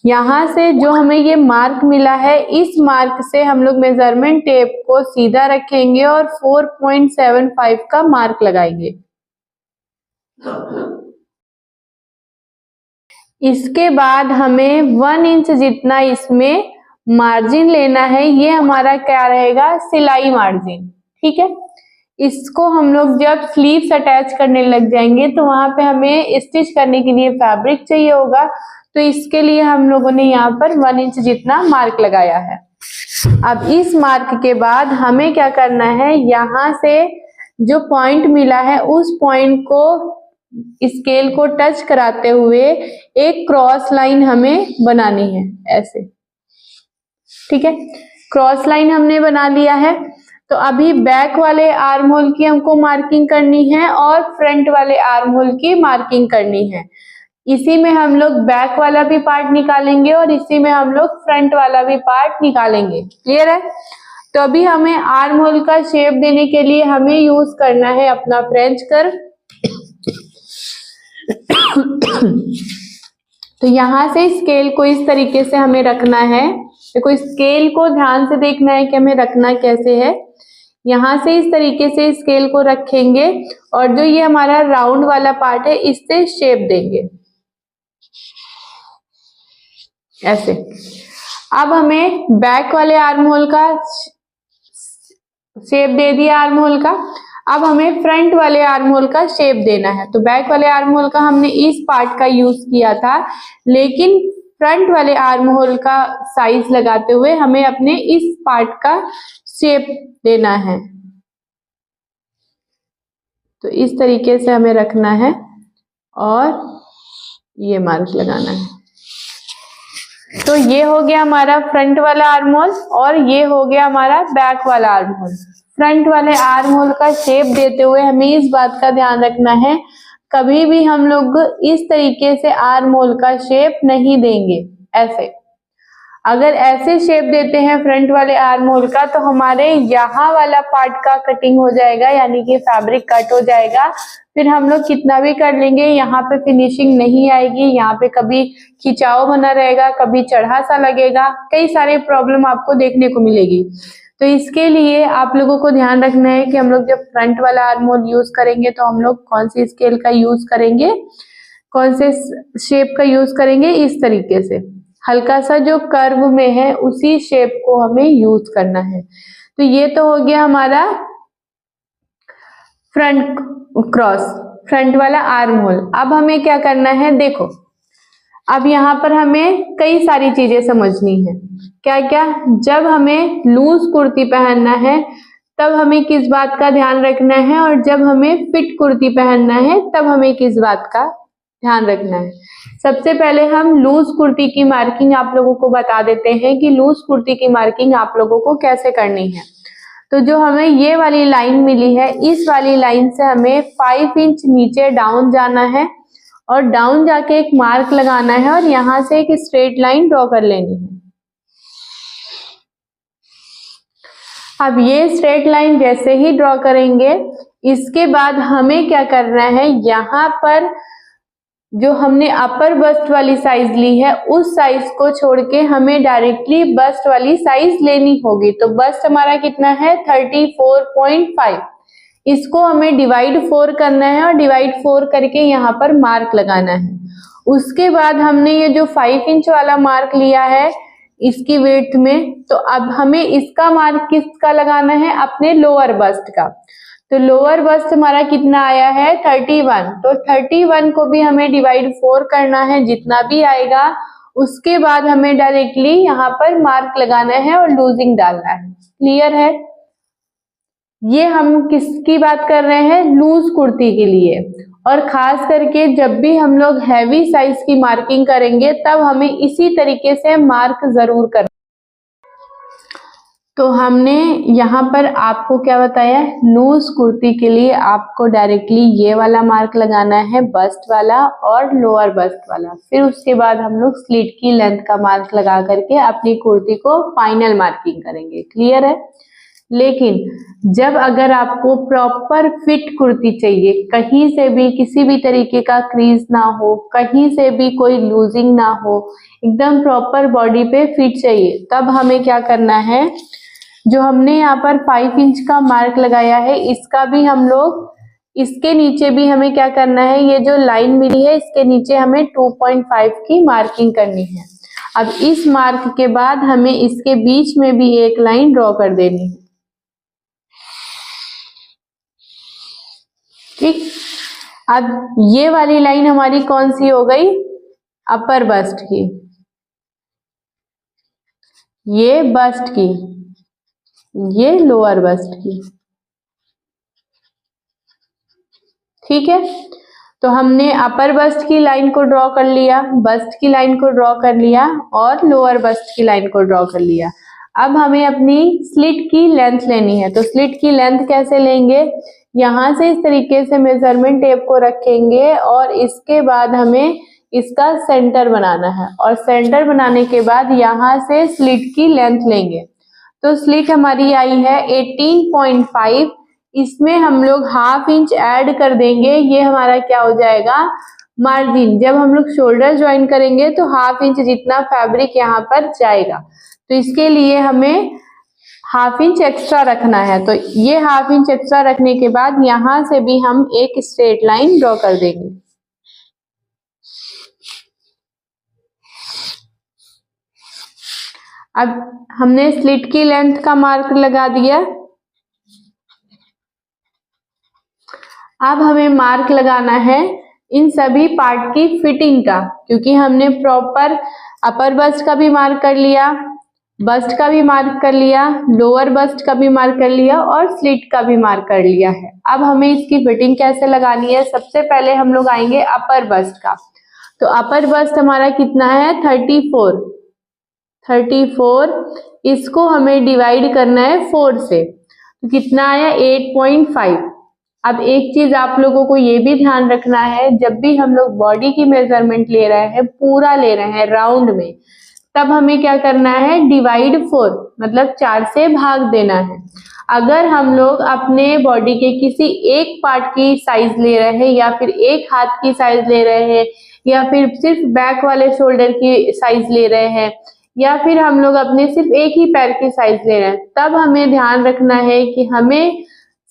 यहाँ से जो हमें ये मार्क मिला है इस मार्क से हम लोग मेजरमेंट टेप को सीधा रखेंगे और 4.75 का मार्क लगाएंगे। इसके बाद हमें 1 इंच जितना इसमें मार्जिन लेना है। ये हमारा क्या रहेगा, सिलाई मार्जिन। ठीक है, इसको हम लोग जब स्लीव्स अटैच करने लग जाएंगे तो वहां पे हमें स्टिच करने के लिए फैब्रिक चाहिए होगा। तो इसके लिए हम लोगों ने यहाँ पर 1 इंच जितना मार्क लगाया है। अब इस मार्क के बाद हमें क्या करना है, यहाँ से जो पॉइंट मिला है उस पॉइंट को स्केल को टच कराते हुए एक क्रॉस लाइन हमें बनानी है ऐसे। ठीक है, क्रॉस लाइन हमने बना लिया है। तो अभी बैक वाले आर्म होल की हमको मार्किंग करनी है और फ्रंट वाले आर्म होल की मार्किंग करनी है। इसी में हम लोग बैक वाला भी पार्ट निकालेंगे और इसी में हम लोग फ्रंट वाला भी पार्ट निकालेंगे। क्लियर है? तो अभी हमें आर्म होल का शेप देने के लिए हमें यूज करना है अपना फ्रेंच कर्व। तो यहाँ से स्केल को इस तरीके से हमें रखना है। देखो, स्केल को ध्यान से देखना है कि हमें रखना कैसे है। यहाँ से इस तरीके से स्केल को रखेंगे और जो ये हमारा राउंड वाला पार्ट है इससे शेप देंगे ऐसे। अब हमें बैक वाले आर्म होल का शेप दे दिया आर्म होल का। अब हमें फ्रंट वाले आर्म होल का शेप देना है। तो बैक वाले आर्म होल का हमने इस पार्ट का यूज किया था, लेकिन फ्रंट वाले आर्म होल का साइज लगाते हुए हमें अपने इस पार्ट का शेप देना है। तो इस तरीके से हमें रखना है और ये मार्क लगाना है। तो ये हो गया हमारा फ्रंट वाला आर्म होल और ये हो गया हमारा बैक वाला आर्म होल। फ्रंट वाले आर्म होल का शेप देते हुए हमें इस बात का ध्यान रखना है, कभी भी हम लोग इस तरीके से आर्म होल का शेप नहीं देंगे ऐसे। अगर ऐसे शेप देते हैं फ्रंट वाले आर्म होल का तो हमारे यहाँ वाला पार्ट का कटिंग हो जाएगा, यानी कि फैब्रिक कट हो जाएगा। फिर हम लोग कितना भी कर लेंगे यहाँ पे फिनिशिंग नहीं आएगी। यहाँ पे कभी खिंचाव बना रहेगा, कभी चढ़ा सा लगेगा, कई सारे प्रॉब्लम आपको देखने को मिलेगी। तो इसके लिए आप लोगों को ध्यान रखना है कि हम लोग जब फ्रंट वाला आर्म होल यूज करेंगे तो हम लोग कौन सी स्केल का यूज करेंगे, कौन से शेप का यूज करेंगे, इस तरीके से। हल्का सा जो कर्व में है उसी शेप को हमें यूज करना है। तो ये तो हो गया हमारा फ्रंट क्रॉस, फ्रंट वाला आर्म होल। अब हमें क्या करना है, देखो अब यहाँ पर हमें कई सारी चीजें समझनी है। क्या क्या, जब हमें लूज कुर्ती पहनना है तब हमें किस बात का ध्यान रखना है, और जब हमें फिट कुर्ती पहनना है तब हमें किस बात का ध्यान रखना है। सबसे पहले हम लूज कुर्ती की मार्किंग आप लोगों को बता देते हैं कि लूज कुर्ती की मार्किंग आप लोगों को कैसे करनी है। तो जो हमें ये वाली लाइन मिली है, इस वाली लाइन से हमें 5 इंच नीचे डाउन जाना है और डाउन जाके एक मार्क लगाना है और यहाँ से एक स्ट्रेट लाइन ड्रॉ कर लेनी है। अब ये स्ट्रेट लाइन जैसे ही ड्रॉ करेंगे, इसके बाद हमें क्या करना है, यहाँ पर जो हमने अपर बस्ट वाली साइज ली है उस साइज को छोड़ के हमें डायरेक्टली बस्ट वाली साइज लेनी होगी। तो बस्ट हमारा कितना है 34.5, इसको हमें डिवाइड 4 करना है और डिवाइड 4 करके यहाँ पर मार्क लगाना है। उसके बाद हमने ये जो 5 इंच वाला मार्क लिया है इसकी विड्थ में, तो अब हमें इसका मार्क किसका लगाना है, अपने लोअर बस्ट का। तो लोअर बस्ट हमारा कितना आया है 31, तो 31 को भी हमें डिवाइड 4 करना है, जितना भी आएगा उसके बाद हमें डायरेक्टली यहाँ पर मार्क लगाना है और लूजिंग डालना है। क्लियर है? ये हम किसकी बात कर रहे हैं, लूज कुर्ती के लिए। और खास करके जब भी हम लोग हैवी साइज की मार्किंग करेंगे तब हमें इसी तरीके से मार्क जरूर करना। तो हमने यहाँ पर आपको क्या बताया, लूज कुर्ती के लिए आपको डायरेक्टली ये वाला मार्क लगाना है, बस्ट वाला और लोअर बस्ट वाला। फिर उसके बाद हम लोग स्लिट की लेंथ का मार्क लगा करके अपनी कुर्ती को फाइनल मार्किंग करेंगे। क्लियर है? लेकिन जब अगर आपको प्रॉपर फिट कुर्ती चाहिए, कहीं से भी किसी भी तरीके का क्रीज ना हो, कहीं से भी कोई लूजिंग ना हो, एकदम प्रॉपर बॉडी पे फिट चाहिए, तब हमें क्या करना है, जो हमने यहाँ पर 5 इंच का मार्क लगाया है इसका भी हम लोग इसके नीचे भी हमें क्या करना है, ये जो लाइन मिली है इसके नीचे हमें 2.5 की मार्किंग करनी है। अब इस मार्क के बाद हमें इसके बीच में भी एक लाइन ड्रॉ कर देनी है। ठीक, अब ये वाली लाइन हमारी कौन सी हो गई, अपर बस्ट की, ये बस्ट की, ये लोअर बस्ट की। ठीक है, तो हमने अपर बस्ट की लाइन को ड्रॉ कर लिया, बस्ट की लाइन को ड्रॉ कर लिया और लोअर बस्ट की लाइन को ड्रॉ कर लिया। अब हमें अपनी स्लिट की लेंथ लेनी है। तो स्लिट की लेंथ कैसे लेंगे, यहाँ से इस तरीके से मेजरमेंट टेप को रखेंगे और इसके बाद हमें इसका सेंटर बनाना है, और सेंटर बनाने के बाद यहाँ से स्लिट की लेंथ लेंगे। तो स्लिट हमारी आई है 18.5, इसमें हम लोग हाफ इंच ऐड कर देंगे, ये हमारा क्या हो जाएगा, मार्जिन। जब हम लोग शोल्डर ज्वाइन करेंगे तो हाफ इंच जितना फैब्रिक यहाँ पर जाएगा, तो इसके लिए हमें हाफ इंच एक्स्ट्रा रखना है। तो ये हाफ इंच एक्स्ट्रा रखने के बाद यहाँ से भी हम एक स्ट्रेट लाइन ड्रॉ कर देंगे। अब हमने स्लिट की लेंथ का मार्क लगा दिया। अब हमें मार्क लगाना है इन सभी पार्ट की फिटिंग का, क्योंकि हमने प्रॉपर अपर बस्ट का भी मार्क कर लिया, बस्ट का भी मार्क कर लिया, लोअर बस्ट का भी मार्क कर लिया और स्लिट का भी मार्क कर लिया है। अब हमें इसकी फिटिंग कैसे लगानी है, सबसे पहले हम लोग आएंगे अपर बस्ट का। तो अपर बस्ट हमारा कितना है 34, इसको हमें डिवाइड करना है 4 से, तो कितना आया 8.5। अब एक चीज आप लोगों को ये भी ध्यान रखना है, जब भी हम लोग बॉडी की मेजरमेंट ले रहे हैं, पूरा ले रहे हैं राउंड में, तब हमें क्या करना है, डिवाइड 4 मतलब 4 से भाग देना है। अगर हम लोग अपने बॉडी के किसी एक पार्ट की साइज ले रहे हैं, या फिर एक हाथ की साइज ले रहे हैं, या फिर सिर्फ बैक वाले शोल्डर की साइज ले रहे हैं, या फिर हम लोग अपने सिर्फ एक ही पैर की साइज ले रहे हैं, तब हमें ध्यान रखना है कि हमें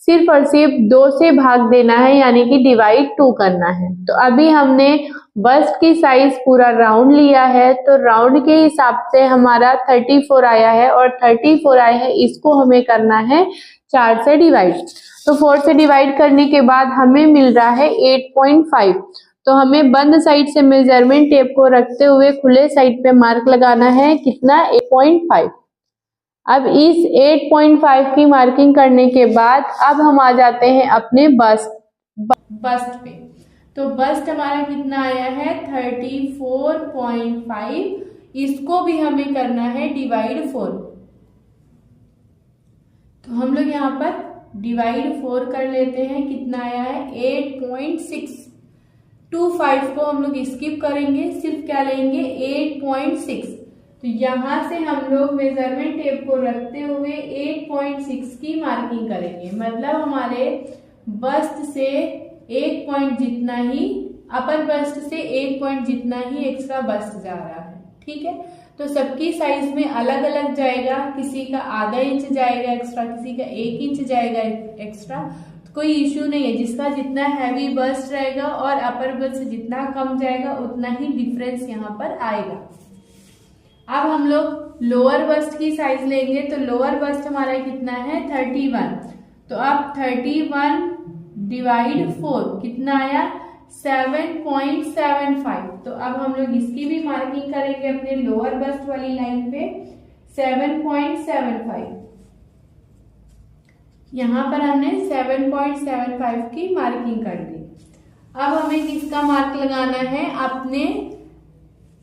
सिर्फ और सिर्फ 2 से भाग देना है, यानी कि डिवाइड 2 करना है। तो अभी हमने बस्ट की साइज पूरा राउंड लिया है, तो राउंड के हिसाब से हमारा 34 आया है, और 34 आया है इसको हमें करना है 4 से डिवाइड। तो 4 से डिवाइड करने के बाद हमें मिल रहा है 8.5। तो हमें बंद साइड से मेजरमेंट टेप को रखते हुए खुले साइड पे मार्क लगाना है, कितना, 8.5। अब इस 8.5 की मार्किंग करने के बाद अब हम आ जाते हैं अपने बस्ट पे। तो बस्ट हमारा कितना आया है, 34.5। इसको भी हमें करना है डिवाइड 4। तो हम लोग यहाँ पर डिवाइड 4 कर लेते हैं, कितना आया है 8.625 को हम लोग स्किप करेंगे, सिर्फ क्या लेंगे 8.6। तो यहाँ से हम लोग मेजरमेंट टेप को रखते हुए 8.6 की मार्किंग करेंगे, मतलब हमारे बस्ट से 1 पॉइंट जितना ही, अपर बस्ट से 1 पॉइंट जितना ही एक्स्ट्रा बस्ट जा रहा है। ठीक है, तो सबकी साइज में अलग अलग जाएगा, किसी का आधा इंच जाएगा एक्स्ट्रा, किसी का 1 इंच जाएगा एक्स्ट्रा। तो कोई इश्यू नहीं है, जिसका जितना हैवी बस्ट रहेगा और अपर बस्ट जितना कम जाएगा उतना ही डिफरेंस यहाँ पर आएगा। अब हम लोग लोअर बस्ट की साइज लेंगे, तो लोअर बस्ट हमारा कितना है 31। तो अब 31 डिवाइड 4 कितना आया 7.75। तो अब हम लोग इसकी भी मार्किंग करेंगे अपने लोअर बस्ट वाली लाइन पे, 7.75। यहाँ पर हमने 7.75 की मार्किंग कर दी। अब हमें किसका मार्क लगाना है, अपने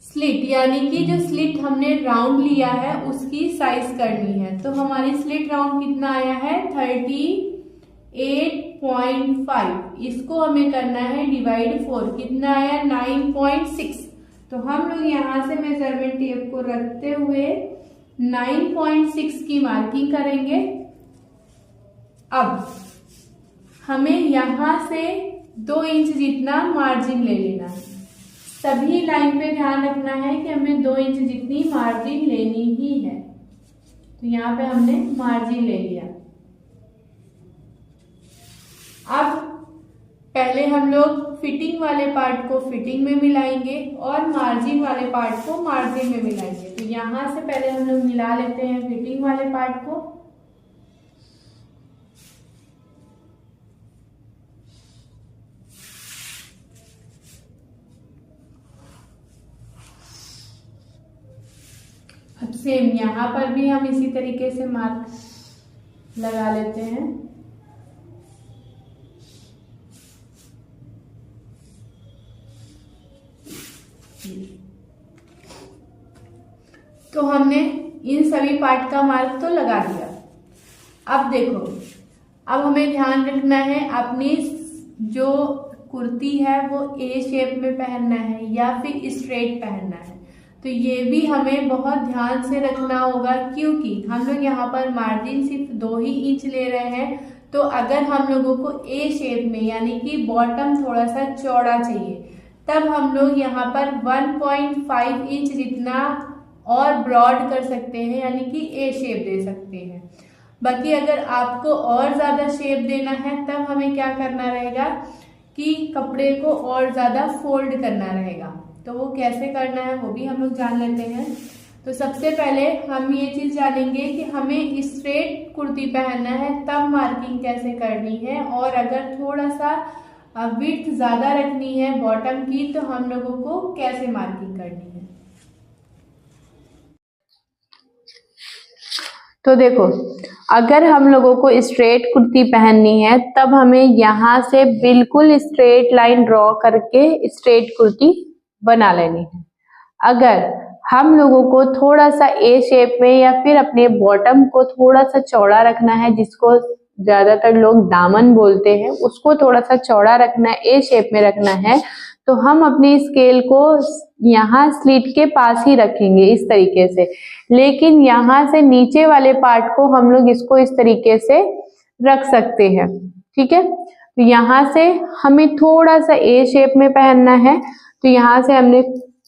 स्लिट, यानी कि जो स्लिट हमने राउंड लिया है उसकी साइज करनी है। तो हमारी स्लिट राउंड कितना आया है 38.5। इसको हमें करना है डिवाइड 4, कितना आया 9.6। तो हम लोग यहाँ से मेजरमेंट टेप को रखते हुए 9.6 की मार्किंग करेंगे। अब हमें यहाँ से 2 इंच जितना मार्जिन ले लेना है। सभी लाइन पे ध्यान रखना है कि हमें 2 इंच जितनी मार्जिन लेनी ही है। तो यहाँ पे हमने मार्जिन ले लिया। अब पहले हम लोग फिटिंग वाले पार्ट को फिटिंग में मिलाएंगे और मार्जिन वाले पार्ट को मार्जिन में मिलाएंगे। तो यहाँ से पहले हम लोग मिला लेते हैं फिटिंग वाले पार्ट को। अब सेम यहाँ पर भी हम इसी तरीके से मार्क लगा लेते हैं। तो हमने इन सभी पार्ट का मार्क तो लगा दिया। अब देखो, अब हमें ध्यान रखना है अपनी जो कुर्ती है वो ए शेप में पहनना है या फिर स्ट्रेट पहनना है। तो ये भी हमें बहुत ध्यान से रखना होगा, क्योंकि हम लोग यहाँ पर मार्जिन सिर्फ 2 ही इंच ले रहे हैं। तो अगर हम लोगों को ए शेप में यानी कि बॉटम थोड़ा सा चौड़ा चाहिए, तब हम लोग यहाँ पर 1.5 इंच जितना और ब्रॉड कर सकते हैं, यानी कि ए शेप दे सकते हैं। बाकी अगर आपको और ज्यादा शेप देना है तब हमें क्या करना रहेगा कि कपड़े को और ज्यादा फोल्ड करना रहेगा। तो वो कैसे करना है वो भी हम लोग जान लेते हैं। तो सबसे पहले हम ये चीज जानेंगे कि हमें स्ट्रेट कुर्ती पहनना है तब मार्किंग कैसे करनी है, और अगर थोड़ा सा विड्थ ज्यादा रखनी है बॉटम की तो हम लोगों को कैसे मार्किंग करनी है। तो देखो, अगर हम लोगों को स्ट्रेट कुर्ती पहननी है तब हमें यहाँ से बिल्कुल स्ट्रेट लाइन ड्रॉ करके स्ट्रेट कुर्ती बना लेनी है। अगर हम लोगों को थोड़ा सा ए शेप में या फिर अपने बॉटम को थोड़ा सा चौड़ा रखना है, जिसको ज्यादातर लोग दामन बोलते हैं, उसको थोड़ा सा चौड़ा रखना है, ए शेप में रखना है, तो हम अपनी स्केल को यहाँ स्लिट के पास ही रखेंगे इस तरीके से। लेकिन यहाँ से नीचे वाले पार्ट को हम लोग इसको इस तरीके से रख सकते हैं। ठीक है, तो यहाँ से हमें थोड़ा सा ए शेप में पहनना है, तो यहाँ से हमने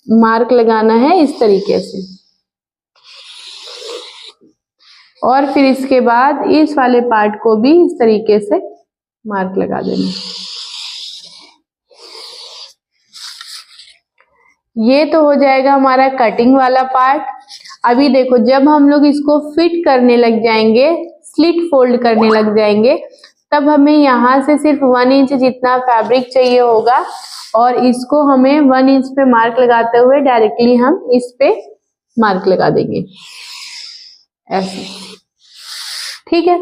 मार्क लगाना है इस तरीके से। और फिर इसके बाद इस वाले पार्ट को भी इस तरीके से मार्क लगा देना। ये तो हो जाएगा हमारा कटिंग वाला पार्ट। अभी देखो, जब हम लोग इसको फिट करने लग जाएंगे, स्लिट फोल्ड करने लग जाएंगे, तब हमें यहाँ से सिर्फ 1 इंच जितना फैब्रिक चाहिए होगा और इसको हमें 1 इंच पे मार्क लगाते हुए डायरेक्टली हम इस पे मार्क लगा देंगे ऐसे। ठीक है,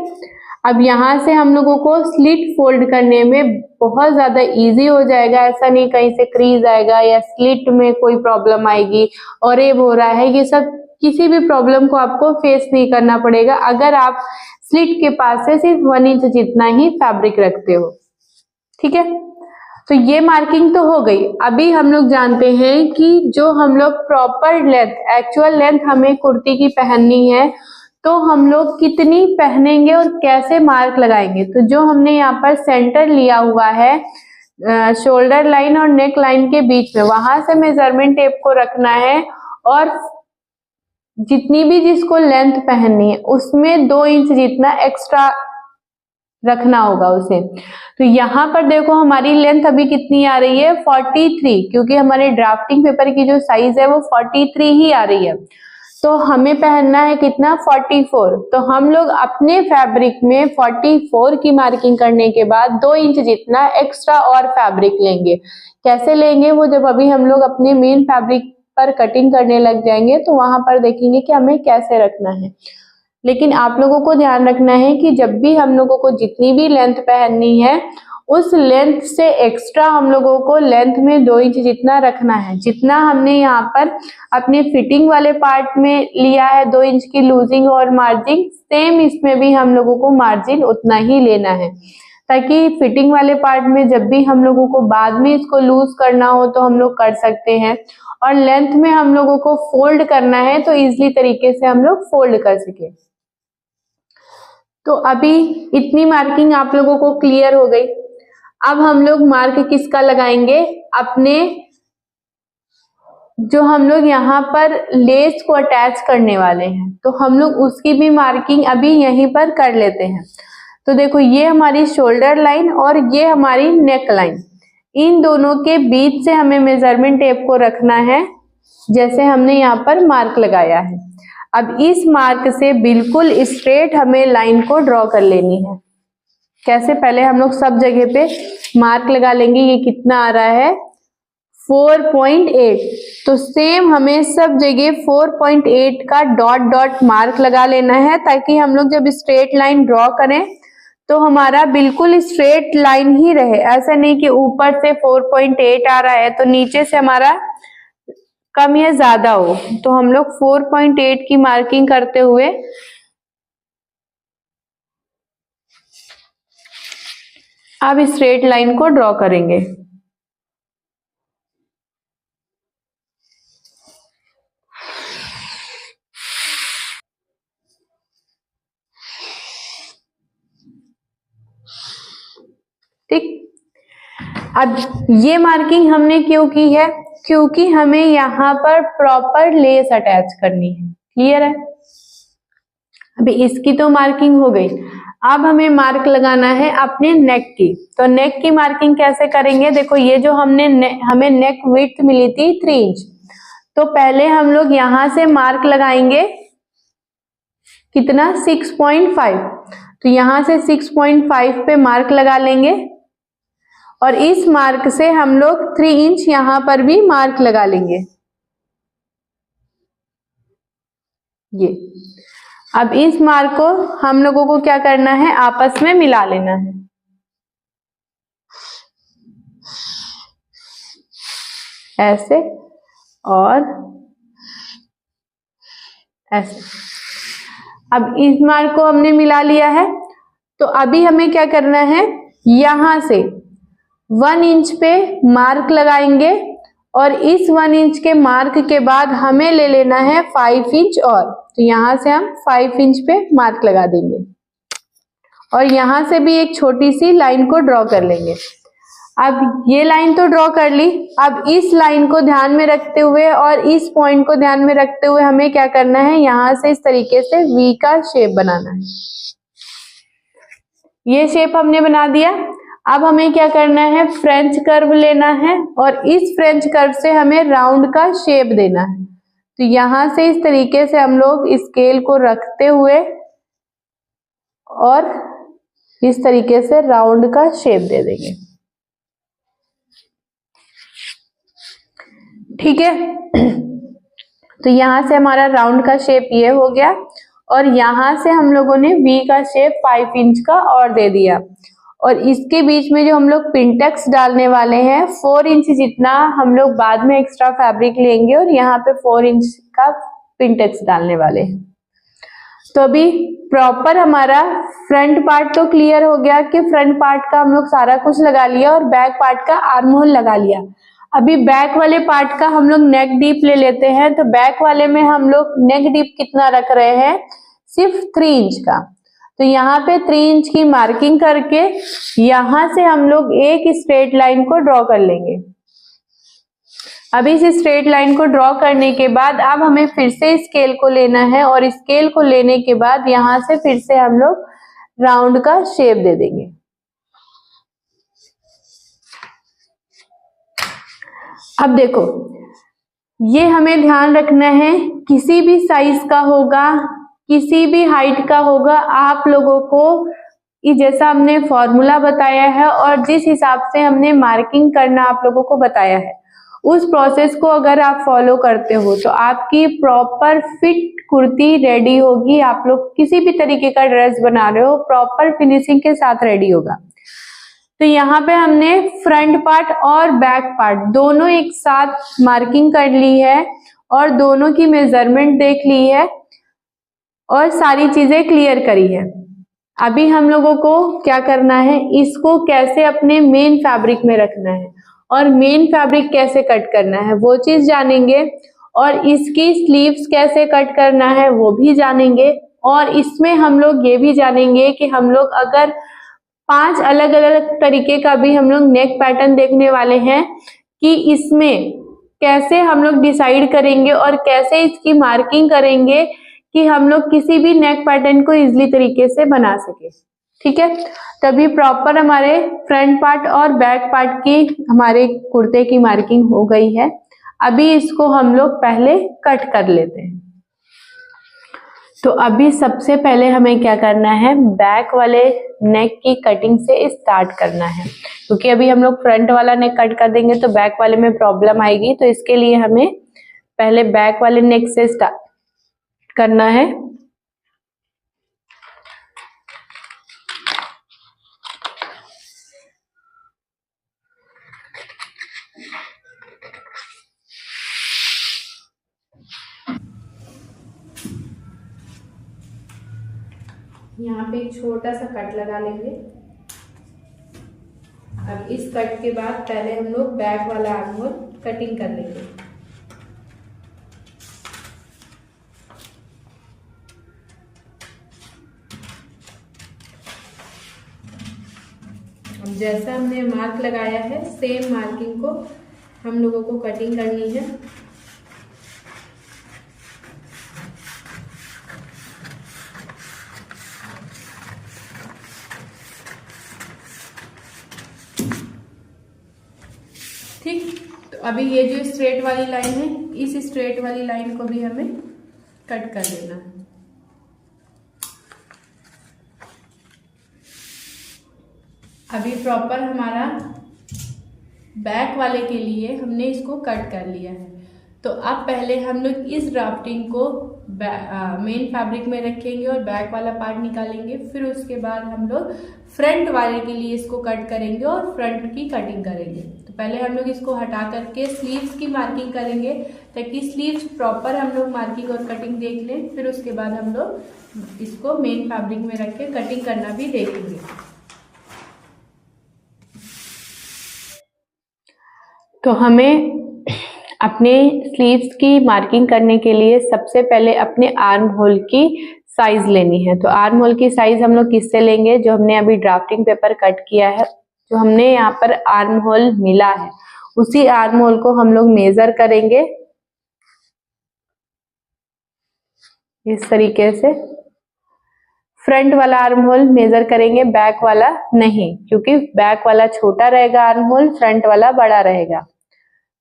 अब यहाँ से हम लोगों को स्लिट फोल्ड करने में बहुत ज्यादा इजी हो जाएगा। ऐसा नहीं कहीं से क्रीज आएगा या स्लिट में कोई प्रॉब्लम आएगी और ये हो रहा है, ये सब किसी भी प्रॉब्लम को आपको फेस नहीं करना पड़ेगा अगर आप स्लिट के पास से सिर्फ 1 इंच जितना ही फैब्रिक रखते हो। ठीक है, तो ये मार्किंग तो हो गई। अभी हम लोग जानते हैं कि जो हम लोग प्रॉपर लेंथ, एक्चुअल लेंथ हमें कुर्ती की पहननी है, तो हम लोग कितनी पहनेंगे और कैसे मार्क लगाएंगे। तो जो हमने यहाँ पर सेंटर लिया हुआ है शोल्डर लाइन और नेक लाइन के बीच में, वहां से मेजरमेंट टेप को रखना है और जितनी भी जिसको लेंथ पहननी है उसमें 2 इंच जितना एक्स्ट्रा रखना होगा उसे। तो यहाँ पर देखो हमारी लेंथ अभी कितनी आ रही है 43, क्योंकि हमारे ड्राफ्टिंग पेपर की जो साइज है वो 43 ही आ रही है। तो हमें पहनना है कितना 44। तो हम लोग अपने फैब्रिक में 44 की मार्किंग करने के बाद 2 इंच जितना एक्स्ट्रा और फैब्रिक लेंगे। कैसे लेंगे वो जब अभी हम लोग अपने मेन फैब्रिक पर कटिंग करने लग जाएंगे तो वहां पर देखेंगे कि हमें कैसे रखना है। लेकिन आप लोगों को ध्यान रखना है कि जब भी हम लोगों को जितनी भी लेंथ पहननी है उस लेंथ से एक्स्ट्रा हम लोगों को लेंथ में 2 इंच जितना रखना है। जितना हमने यहाँ पर अपने फिटिंग वाले पार्ट में लिया है 2 इंच की लूजिंग और मार्जिन, सेम इसमें भी हम लोगों को मार्जिन उतना ही लेना है, ताकि फिटिंग वाले पार्ट में जब भी हम लोगों को बाद में इसको लूज करना हो तो हम लोग कर सकते हैं, और लेंथ में हम लोगों को फोल्ड करना है तो इजीली तरीके से हम लोग फोल्ड कर सके। तो अभी इतनी मार्किंग आप लोगों को क्लियर हो गई। अब हम लोग मार्क किसका लगाएंगे, अपने जो हम लोग यहाँ पर लेस को अटैच करने वाले हैं, तो हम लोग उसकी भी मार्किंग अभी यहीं पर कर लेते हैं। तो देखो, ये हमारी शोल्डर लाइन और ये हमारी नेक लाइन, इन दोनों के बीच से हमें मेजरमेंट टेप को रखना है जैसे हमने यहाँ पर मार्क लगाया है। अब इस मार्क से बिल्कुल स्ट्रेट हमें लाइन को ड्रॉ कर लेनी है। कैसे, पहले हम लोग सब जगह पे मार्क लगा लेंगे। ये कितना आ रहा है 4.8, तो सेम हमें सब जगह 4.8 का डॉट डॉट मार्क लगा लेना है, ताकि हम लोग जब स्ट्रेट लाइन ड्रॉ करें तो हमारा बिल्कुल स्ट्रेट लाइन ही रहे। ऐसा नहीं कि ऊपर से 4.8 आ रहा है तो नीचे से हमारा कम या ज्यादा हो। तो हम लोग 4.8 की मार्किंग करते हुए अब स्ट्रेट लाइन को ड्रॉ करेंगे। ठीक, अब ये मार्किंग हमने क्यों की है, क्योंकि हमें यहाँ पर प्रॉपर लेस अटैच करनी है। क्लियर है, अभी इसकी तो मार्किंग हो गई। अब हमें मार्क लगाना है अपने नेक की। तो नेक की मार्किंग कैसे करेंगे, देखो ये जो हमें नेक विड्थ मिली थी 3 इंच, तो पहले हम लोग यहाँ से मार्क लगाएंगे कितना 6.5। तो यहाँ से 6.5 पे मार्क लगा लेंगे और इस मार्क से हम लोग 3 इंच यहाँ पर भी मार्क लगा लेंगे। ये अब इस मार्क को हम लोगों को क्या करना है, आपस में मिला लेना है। ऐसे और ऐसे। अब इस मार्क को हमने मिला लिया है, तो अभी हमें क्या करना है, यहां से 1 इंच पे मार्क लगाएंगे और इस 1 इंच के मार्क के बाद हमें ले लेना है 5 इंच और। तो यहां से हम 5 इंच पे मार्क लगा देंगे और यहां से भी एक छोटी सी लाइन को ड्रॉ कर लेंगे। अब ये लाइन तो ड्रॉ कर ली। अब इस लाइन को ध्यान में रखते हुए और इस पॉइंट को ध्यान में रखते हुए हमें क्या करना है, यहां से इस तरीके से वी का शेप बनाना है। ये शेप हमने बना दिया। अब हमें क्या करना है, फ्रेंच कर्व लेना है और इस फ्रेंच कर्व से हमें राउंड का शेप देना है। तो यहां से इस तरीके से हम लोग स्केल को रखते हुए और इस तरीके से राउंड का शेप दे देंगे। ठीक है। तो यहां से हमारा राउंड का शेप ये हो गया और यहां से हम लोगों ने वी का शेप 5 इंच का और दे दिया और इसके बीच में जो हम लोग पिंटेक्स डालने वाले हैं 4 इंच जितना हम लोग बाद में एक्स्ट्रा फैब्रिक लेंगे और यहाँ पे 4 इंच का पिंटेक्स डालने वाले हैं। तो अभी प्रॉपर हमारा फ्रंट पार्ट तो क्लियर हो गया कि फ्रंट पार्ट का हम लोग सारा कुछ लगा लिया और बैक पार्ट का आर्म होल लगा लिया। अभी बैक वाले पार्ट का हम लोग नेक डीप ले लेते हैं। तो बैक वाले में हम लोग नेक डीप कितना रख रहे हैं, सिर्फ 3 इंच का। तो यहाँ पे 3 इंच की मार्किंग करके यहां से हम लोग एक स्ट्रेट लाइन को ड्रॉ कर लेंगे। अब इस स्ट्रेट लाइन को ड्रॉ करने के बाद अब हमें फिर से स्केल को लेना है और स्केल को लेने के बाद यहां से फिर से हम लोग राउंड का शेप दे देंगे। अब देखो, ये हमें ध्यान रखना है, किसी भी साइज का होगा, किसी भी हाइट का होगा, आप लोगों को जैसा हमने फॉर्मूला बताया है और जिस हिसाब से हमने मार्किंग करना आप लोगों को बताया है, उस प्रोसेस को अगर आप फॉलो करते हो तो आपकी प्रॉपर फिट कुर्ती रेडी होगी। आप लोग किसी भी तरीके का ड्रेस बना रहे हो, प्रॉपर फिनिशिंग के साथ रेडी होगा। तो यहाँ पे हमने फ्रंट पार्ट और बैक पार्ट दोनों एक साथ मार्किंग कर ली है और दोनों की मेजरमेंट देख ली है और सारी चीजें क्लियर करी है। अभी हम लोगों को क्या करना है, इसको कैसे अपने मेन फैब्रिक में रखना है और मेन फैब्रिक कैसे कट करना है वो चीज जानेंगे और इसकी स्लीव्स कैसे कट करना है वो भी जानेंगे। और इसमें हम लोग ये भी जानेंगे कि हम लोग अगर 5 अलग अलग तरीके का भी हम लोग नेक पैटर्न देखने वाले हैं कि इसमें कैसे हम लोग डिसाइड करेंगे और कैसे इसकी मार्किंग करेंगे कि हम लोग किसी भी नेक पैटर्न को इजीली तरीके से बना सके। ठीक है, तभी प्रॉपर हमारे फ्रंट पार्ट और बैक पार्ट की हमारे कुर्ते की मार्किंग हो गई है। अभी इसको हम लोग पहले कट कर लेते हैं। तो अभी सबसे पहले हमें क्या करना है, बैक वाले नेक की कटिंग से स्टार्ट करना है, क्योंकि अभी हम लोग फ्रंट वाला नेक कट कर देंगे तो बैक वाले में प्रॉब्लम आएगी। तो इसके लिए हमें पहले बैक वाले नेक से स्टार्ट करना है। यहाँ पे एक छोटा सा कट लगा लेंगे। अब इस कट के बाद पहले हम लोग बैक वाला आर्म होल कटिंग कर लेंगे। अब जैसा हमने मार्क लगाया है सेम मार्किंग को हम लोगों को कटिंग करनी है। ठीक, तो अभी ये जो स्ट्रेट वाली लाइन है, इस स्ट्रेट वाली लाइन को भी हमें कट कर देना है। अभी प्रॉपर हमारा बैक वाले के लिए हमने इसको कट कर लिया है। तो अब पहले हम लोग इस ड्राफ्टिंग को मेन फैब्रिक में रखेंगे और बैक वाला पार्ट निकालेंगे। फिर उसके बाद हम लोग फ्रंट वाले के लिए इसको कट करेंगे और फ्रंट की कटिंग करेंगे। तो पहले हम लोग इसको हटा करके स्लीव्स की मार्किंग करेंगे ताकि स्लीव्स प्रॉपर हम लोग मार्किंग और कटिंग देख लें। फिर उसके बाद हम लोग इसको मेन फैब्रिक में रख के कटिंग करना भी देखेंगे। तो हमें अपने स्लीव्स की मार्किंग करने के लिए सबसे पहले अपने आर्म होल की साइज लेनी है। तो आर्म होल की साइज हम लोग किससे लेंगे, जो हमने अभी ड्राफ्टिंग पेपर कट किया है जो हमने यहाँ पर आर्म होल मिला है उसी आर्म होल को हम लोग मेजर करेंगे इस तरीके से। फ्रंट वाला आर्म होल मेजर करेंगे, बैक वाला नहीं, क्योंकि बैक वाला छोटा रहेगा आर्म होल, फ्रंट वाला बड़ा रहेगा।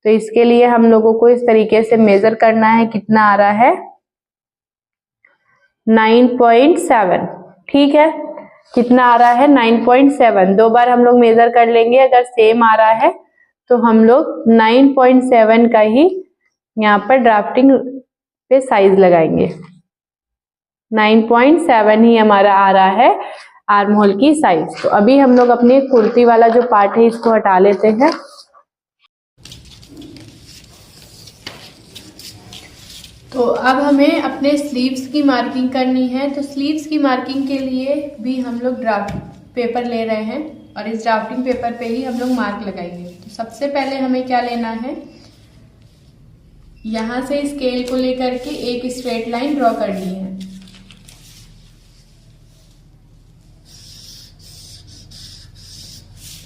तो इसके लिए हम लोगों को इस तरीके से मेजर करना है। कितना आ रहा है 9.7, ठीक है। कितना आ रहा है 9.7। 2 बार हम लोग मेजर कर लेंगे, अगर सेम आ रहा है तो हम लोग 9.7 का ही यहाँ पर ड्राफ्टिंग पे साइज लगाएंगे। 9.7 ही हमारा आ रहा है आर्म होल की साइज। तो अभी हम लोग अपनी कुर्ती वाला जो पार्ट है इसको हटा लेते हैं। तो अब हमें अपने स्लीव्स की मार्किंग करनी है। तो स्लीव्स की मार्किंग के लिए भी हम लोग ड्राफ्ट पेपर ले रहे हैं और इस ड्राफ्टिंग पेपर पे ही हम लोग मार्क लगाएंगे। तो सबसे पहले हमें क्या लेना है, यहाँ से स्केल को लेकर के एक स्ट्रेट लाइन ड्रॉ करनी है।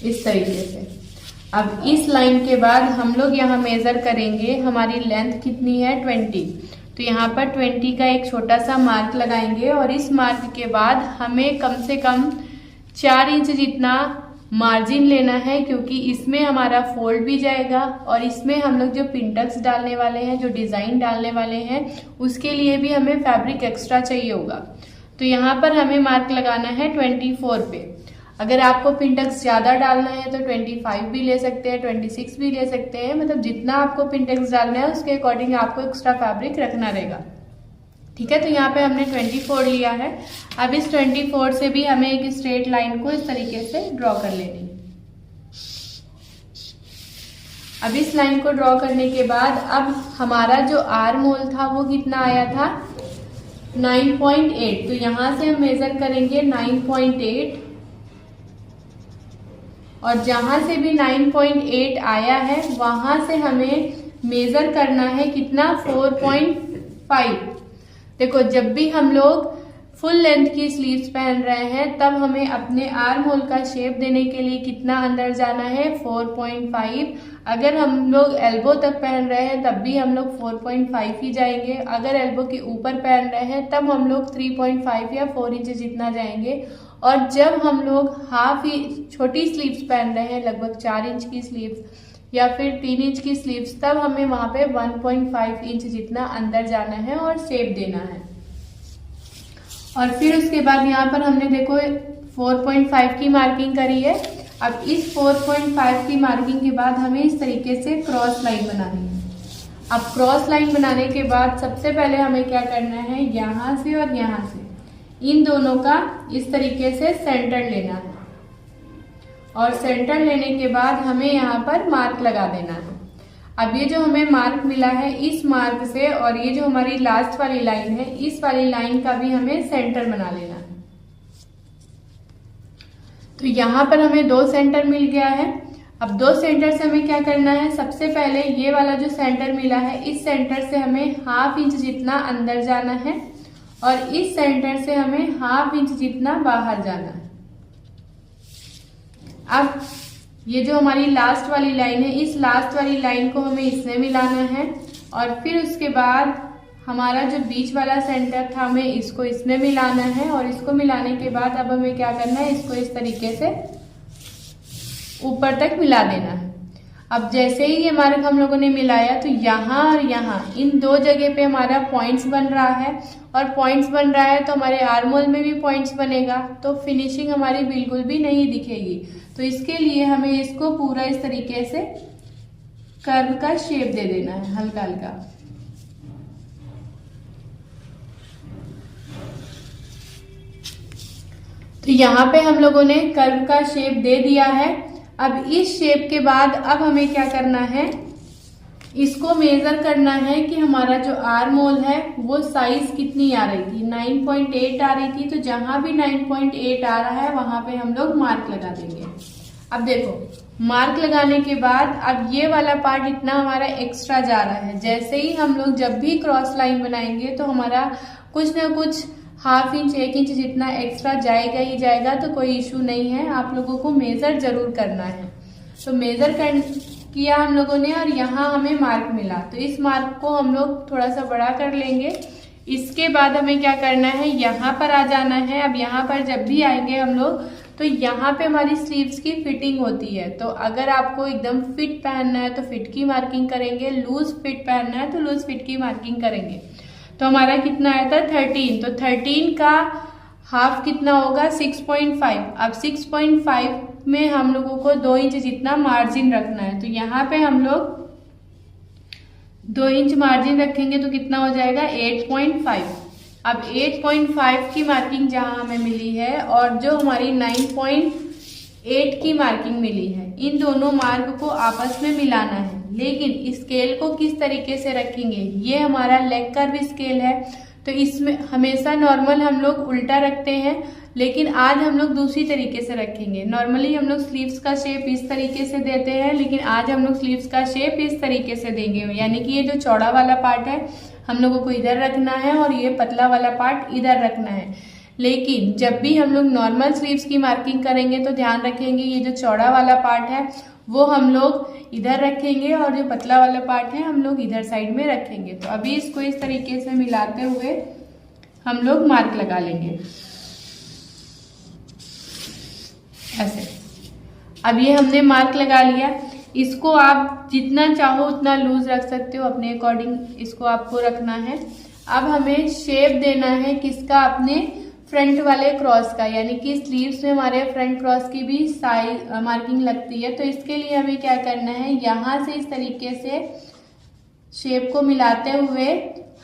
इस तरीके से। अब इस लाइन के बाद हम लोग यहाँ मेजर करेंगे, हमारी लेंथ कितनी है 20। तो यहाँ पर 20 का एक छोटा सा मार्क लगाएंगे और इस मार्क के बाद हमें कम से कम 4 इंच जितना मार्जिन लेना है, क्योंकि इसमें हमारा फोल्ड भी जाएगा और इसमें हम लोग जो पिंटक्स डालने वाले हैं, जो डिजाइन डालने वाले हैं, उसके लिए भी हमें फैब्रिक एक्स्ट्रा चाहिए होगा। तो यहाँ पर हमें मार्क लगाना है 24 पे। अगर आपको पिंटक्स ज्यादा डालना है तो 25 भी ले सकते हैं, 26 भी ले सकते हैं। मतलब जितना आपको पिंटक्स डालना है उसके अकॉर्डिंग आपको एक्स्ट्रा फैब्रिक रखना रहेगा, ठीक है। तो यहाँ पे हमने 24 लिया है। अब इस 24 से भी हमें एक स्ट्रेट लाइन को इस तरीके से ड्रॉ कर लेनी है। अब इस लाइन को ड्रॉ करने के बाद अब हमारा जो आर्म होल था वो कितना आया था 9.8। तो यहाँ से हम मेजर करेंगे 9.8 और जहां से भी 9.8 आया है वहां से हमें मेजर करना है कितना 4.5। देखो, जब भी हम लोग फुल लेंथ की स्लीव्स पहन रहे हैं तब हमें अपने आर्म होल का शेप देने के लिए कितना अंदर जाना है 4.5। अगर हम लोग एल्बो तक पहन रहे हैं तब भी हम लोग 4.5 ही जाएंगे। अगर एल्बो के ऊपर पहन रहे हैं तब हम लोग 3.5 या 4 इंच जितना जाएंगे। और जब हम लोग हाफ ही छोटी स्लीव्स पहन रहे हैं, लगभग 4 इंच की स्लीव्स या फिर 3 इंच की स्लीव्स, तब हमें वहां पे 1.5 इंच जितना अंदर जाना है और शेप देना है। और फिर उसके बाद यहाँ पर हमने देखो 4.5 की मार्किंग करी है। अब इस 4.5 की मार्किंग के बाद हमें इस तरीके से क्रॉस लाइन बनानी है। अब क्रॉस लाइन बनाने के बाद सबसे पहले हमें क्या करना है, यहाँ से और यहाँ से इन दोनों का इस तरीके से सेंटर लेना है और सेंटर लेने के बाद हमें यहाँ पर मार्क लगा देना है। अब ये जो हमें मार्क मिला है इस मार्क से और ये जो हमारी लास्ट वाली लाइन है इस वाली लाइन का भी हमें सेंटर बना लेना है। तो यहाँ पर हमें 2 सेंटर मिल गया है। अब 2 सेंटर से हमें क्या करना है, सबसे पहले ये वाला जो सेंटर मिला है इस सेंटर से हमें हाफ इंच जितना अंदर जाना है और इस सेंटर से हमें हाफ इंच जितना बाहर जाना है। अब ये जो हमारी लास्ट वाली लाइन है इस लास्ट वाली लाइन को हमें इसमें मिलाना है और फिर उसके बाद हमारा जो बीच वाला सेंटर था हमें इसको इसमें मिलाना है और इसको मिलाने के बाद अब हमें क्या करना है, इसको इस तरीके से ऊपर तक मिला देना है। अब जैसे ही ये मार्क हम लोगों ने मिलाया तो यहाँ और यहाँ इन 2 जगह पे हमारा पॉइंट्स बन रहा है और पॉइंट्स बन रहा है तो हमारे आर्म होल में भी पॉइंट्स बनेगा, तो फिनिशिंग हमारी बिल्कुल भी नहीं दिखेगी। तो इसके लिए हमें इसको पूरा इस तरीके से कर्व का शेप दे देना है हल्का हल्का। तो यहाँ पे हम लोगों ने कर्व का शेप दे दिया है। अब इस शेप के बाद अब हमें क्या करना है, इसको मेजर करना है कि हमारा जो आर्म होल है वो साइज कितनी आ रही थी, 9.8 आ रही थी। तो जहां भी 9.8 आ रहा है वहां पे हम लोग मार्क लगा देंगे। अब देखो मार्क लगाने के बाद अब ये वाला पार्ट इतना हमारा एक्स्ट्रा जा रहा है। जैसे ही हम लोग जब भी क्रॉस लाइन बनाएंगे तो हमारा कुछ ना कुछ हाफ इंच 1 इंच जितना एक्स्ट्रा जाएगा ही जाएगा, तो कोई इशू नहीं है। आप लोगों को मेज़र ज़रूर करना है। तो मेज़र किया हम लोगों ने और यहाँ हमें मार्क मिला, तो इस मार्क को हम लोग थोड़ा सा बड़ा कर लेंगे। इसके बाद हमें क्या करना है, यहाँ पर आ जाना है। अब यहाँ पर जब भी आएंगे हम लोग, तो यहाँ पे हमारी स्लीव्स की फिटिंग होती है। तो अगर आपको एकदम फिट पहनना है तो फिट की मार्किंग करेंगे, लूज फिट पहनना है तो लूज फिट की मार्किंग करेंगे। तो हमारा कितना आया था 13, तो 13 का हाफ कितना होगा 6.5। अब 6.5 में हम लोगों को 2 इंच जितना मार्जिन रखना है। तो यहाँ पे हम लोग 2 इंच मार्जिन रखेंगे तो कितना हो जाएगा 8.5। अब 8.5 की मार्किंग जहां हमें मिली है और जो हमारी 9.8 की मार्किंग मिली है, इन दोनों मार्क को आपस में मिलाना है। लेकिन स्केल को किस तरीके से रखेंगे, ये हमारा लेग कर्व स्केल है, तो इसमें हमेशा नॉर्मल हम लोग उल्टा रखते हैं, लेकिन आज हम लोग दूसरी तरीके से रखेंगे। नॉर्मली हम लोग स्लीव्स का शेप इस तरीके से देते हैं, लेकिन आज हम लोग स्लीव्स का शेप इस तरीके से देंगे। यानी कि ये जो चौड़ा वाला पार्ट है हम लोगों को इधर रखना है और ये पतला वाला पार्ट इधर रखना है। लेकिन जब भी हम लोग नॉर्मल स्लीव्स की मार्किंग करेंगे तो ध्यान रखेंगे ये जो चौड़ा वाला पार्ट है वो हम लोग इधर रखेंगे और जो पतला वाला पार्ट है हम लोग इधर साइड में रखेंगे। तो अभी इसको इस तरीके से मिलाते हुए हम लोग मार्क लगा लेंगे ऐसे। अब ये हमने मार्क लगा लिया। इसको आप जितना चाहो उतना लूज रख सकते हो, अपने अकॉर्डिंग इसको आपको रखना है। अब हमें शेप देना है किसका, अपने फ्रंट वाले क्रॉस का, यानी कि स्लीव्स में हमारे फ्रंट क्रॉस की भी साइज मार्किंग लगती है। तो इसके लिए हमें क्या करना है, यहाँ से इस तरीके से शेप को मिलाते हुए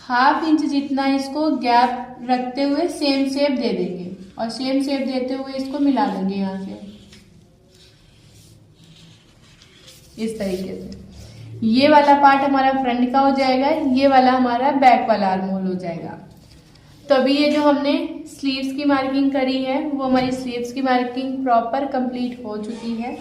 हाफ इंच जितना इसको गैप रखते हुए सेम शेप दे देंगे और सेम शेप देते हुए इसको मिला देंगे यहाँ से इस तरीके से। ये वाला पार्ट हमारा फ्रंट का हो जाएगा, ये वाला हमारा बैक वाला आर्म होल हो जाएगा। तो अभी ये जो हमने स्लीव्स की मार्किंग करी है वो हमारी स्लीव्स की मार्किंग प्रॉपर कंप्लीट हो चुकी है।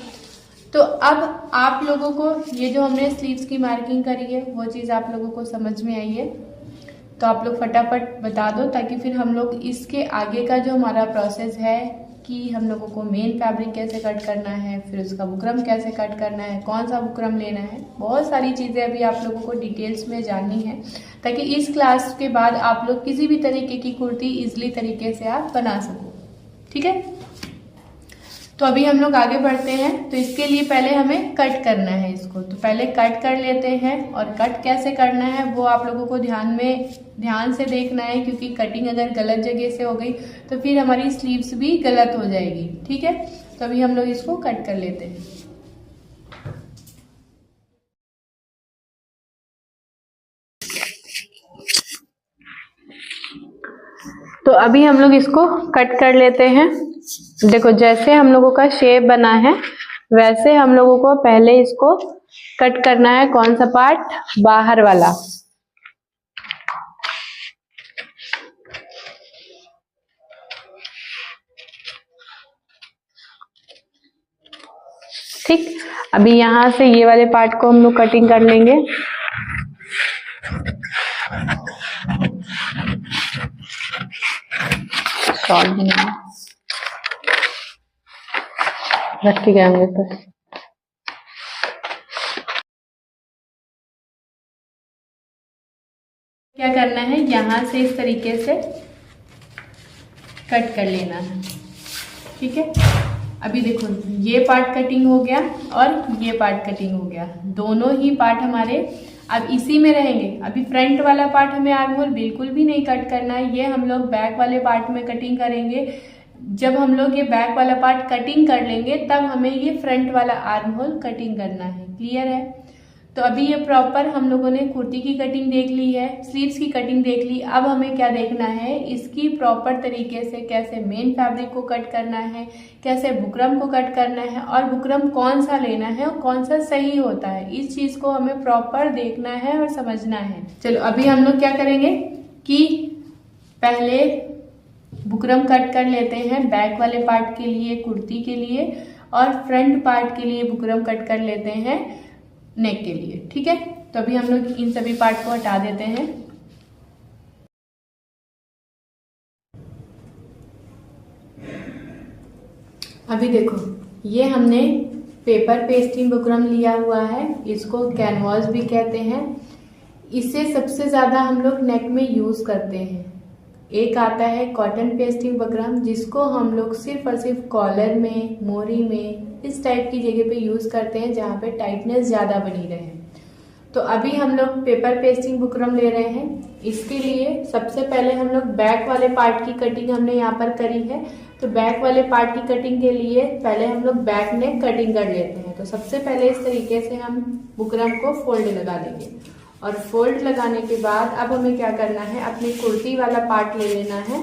तो अब आप लोगों को ये जो हमने स्लीव्स की मार्किंग करी है वो चीज़ आप लोगों को समझ में आई है, तो आप लोग फटाफट बता दो, ताकि फिर हम लोग इसके आगे का जो हमारा प्रोसेस है कि हम लोगों को मेन फैब्रिक कैसे कट करना है, फिर उसका बुकरम कैसे कट करना है, कौन सा बुकरम लेना है, बहुत सारी चीज़ें अभी आप लोगों को डिटेल्स में जाननी है, ताकि इस क्लास के बाद आप लोग किसी भी तरीके की कुर्ती इजीली तरीके से आप बना सको। ठीक है, तो अभी हम लोग आगे बढ़ते हैं। तो इसके लिए पहले हमें कट करना है इसको, तो पहले कट कर लेते हैं। और कट कैसे करना है वो आप लोगों को ध्यान से देखना है, क्योंकि कटिंग अगर गलत जगह से हो गई तो फिर हमारी स्लीव्स भी गलत हो जाएगी। ठीक है, तो अभी हम लोग इसको कट कर लेते हैं। तो अभी हम लोग इसको कट कर लेते हैं। देखो जैसे हम लोगों का शेप बना है वैसे हम लोगों को पहले इसको कट करना है। कौन सा पार्ट, बाहर वाला। ठीक, अभी यहाँ से ये वाले पार्ट को हम लोग कटिंग कर लेंगे। रख के गए होंगे तो क्या करना है, यहाँ से इस तरीके से कट कर लेना है। ठीक है, अभी देखो ये पार्ट कटिंग हो गया और ये पार्ट कटिंग हो गया, दोनों ही पार्ट हमारे अब इसी में रहेंगे। अभी फ्रंट वाला पार्ट हमें आर्म होल बिल्कुल भी नहीं कट करना है, ये हम लोग बैक वाले पार्ट में कटिंग करेंगे। जब हम लोग ये बैक वाला पार्ट कटिंग कर लेंगे तब हमें ये फ्रंट वाला आर्म होल कटिंग करना है। क्लियर है, तो अभी ये प्रॉपर हम लोगों ने कुर्ती की कटिंग देख ली है, स्लीव्स की कटिंग देख ली। अब हमें क्या देखना है, इसकी प्रॉपर तरीके से कैसे मेन फैब्रिक को कट करना है, कैसे बुकरम को कट करना है और बुकरम कौन सा लेना है और कौन सा सही होता है, इस चीज़ को हमें प्रॉपर देखना है और समझना है। चलो अभी हम लोग क्या करेंगे कि पहले बुकरम कट कर लेते हैं बैक वाले पार्ट के लिए, कुर्ती के लिए, और फ्रंट पार्ट के लिए बुकरम कट कर लेते हैं नेक के लिए। ठीक है, तो अभी हम लोग इन सभी पार्ट को हटा देते हैं। अभी देखो, ये हमने पेपर पेस्टिंग बुकरम लिया हुआ है, इसको कैनवास भी कहते हैं। इसे सबसे ज़्यादा हम लोग नेक में यूज़ करते हैं। एक आता है कॉटन पेस्टिंग बुकरम, जिसको हम लोग सिर्फ और सिर्फ कॉलर में, मोरी में, इस टाइप की जगह पे यूज़ करते हैं जहाँ पे टाइटनेस ज़्यादा बनी रहे। तो अभी हम लोग पेपर पेस्टिंग बुकरम ले रहे हैं। इसके लिए सबसे पहले हम लोग बैक वाले पार्ट की कटिंग हमने यहाँ पर करी है। तो बैक वाले पार्ट की कटिंग के लिए पहले हम लोग बैक नेक कटिंग कर लेते हैं। तो सबसे पहले इस तरीके से हम बुकरम को फोल्ड लगा देंगे, और फोल्ड लगाने के बाद अब हमें क्या करना है, अपनी कुर्ती वाला पार्ट ले लेना है।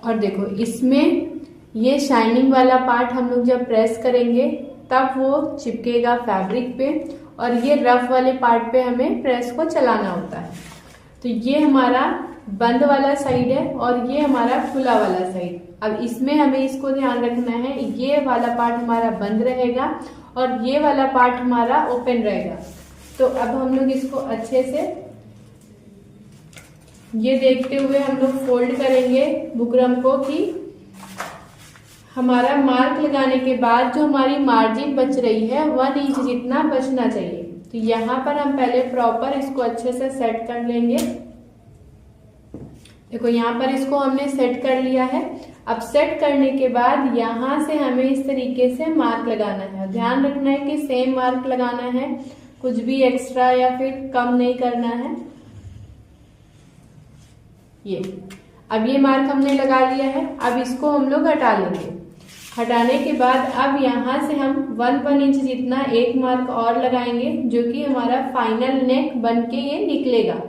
और देखो, इसमें ये शाइनिंग वाला पार्ट हम लोग जब प्रेस करेंगे तब वो चिपकेगा फैब्रिक पे, और ये रफ वाले पार्ट पे हमें प्रेस को चलाना होता है। तो ये हमारा बंद वाला साइड है और ये हमारा खुला वाला साइड। अब इसमें हमें इसको ध्यान रखना है, ये वाला पार्ट हमारा बंद रहेगा और ये वाला पार्ट हमारा ओपन रहेगा। तो अब हम लोग इसको अच्छे से ये देखते हुए हम लोग फोल्ड करेंगे बुकरम को, कि हमारा मार्क लगाने के बाद जो हमारी मार्जिन बच रही है 1 इंच जितना बचना चाहिए। तो यहाँ पर हम पहले प्रॉपर इसको अच्छे से सेट कर लेंगे। देखो, यहाँ पर इसको हमने सेट कर लिया है। अब सेट करने के बाद यहाँ से हमें इस तरीके से मार्क लगाना है। ध्यान रखना है कि सेम मार्क लगाना है, कुछ भी एक्स्ट्रा या फिर कम नहीं करना है। अब ये मार्क हमने लगा लिया है। अब इसको हम लोग हटा लेंगे। हटाने के बाद अब यहाँ से हम 1 इंच जितना एक मार्क और लगाएंगे, जो कि हमारा फाइनल नेक बन के ये निकलेगा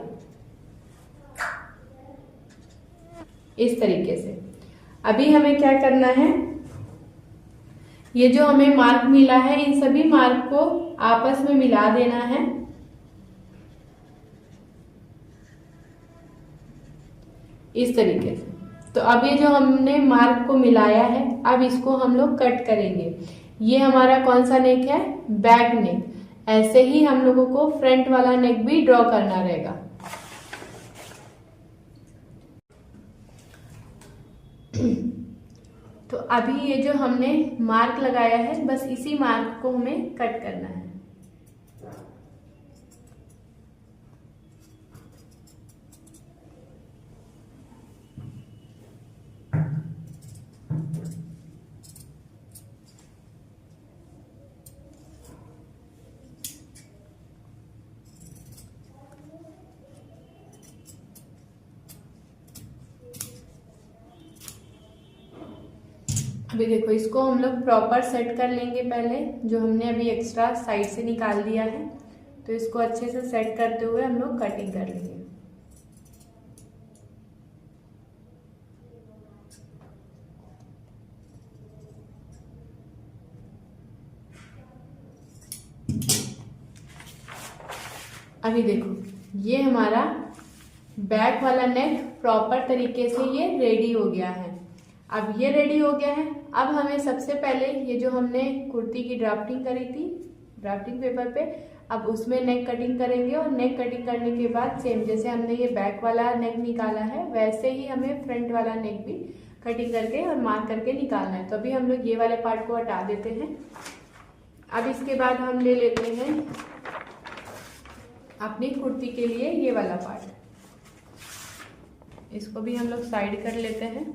इस तरीके से। अभी हमें क्या करना है, ये जो हमें मार्क मिला है इन सभी मार्क को आपस में मिला देना है। इस तरीके से। तो अब ये जो हमने मार्क को मिलाया है, अब इसको हम लोग कट करेंगे। ये हमारा कौन सा नेक है, बैक नेक। ऐसे ही हम लोगों को फ्रंट वाला नेक भी ड्रॉ करना रहेगा। तो अभी ये जो हमने मार्क लगाया है, बस इसी मार्क को हमें कट करना है। अभी देखो, इसको हम लोग प्रॉपर सेट कर लेंगे। पहले जो हमने अभी एक्स्ट्रा साइड से निकाल दिया है, तो इसको अच्छे से सेट करते हुए हम लोग कटिंग कर लेंगे। अभी देखो, ये हमारा बैक वाला नेक प्रॉपर तरीके से ये रेडी हो गया है। अब ये रेडी हो गया है। अब हमें सबसे पहले ये जो हमने कुर्ती की ड्राफ्टिंग करी थी ड्राफ्टिंग पेपर पे, अब उसमें नेक कटिंग करेंगे। और नेक कटिंग करने के बाद सेम जैसे हमने ये बैक वाला नेक निकाला है, वैसे ही हमें फ्रंट वाला नेक भी कटिंग करके और मार्क करके निकालना है। तो अभी हम लोग ये वाले पार्ट को हटा देते हैं। अब इसके बाद हम ले लेते हैं अपनी कुर्ती के लिए ये वाला पार्ट। इसको भी हम लोग साइड कर लेते हैं।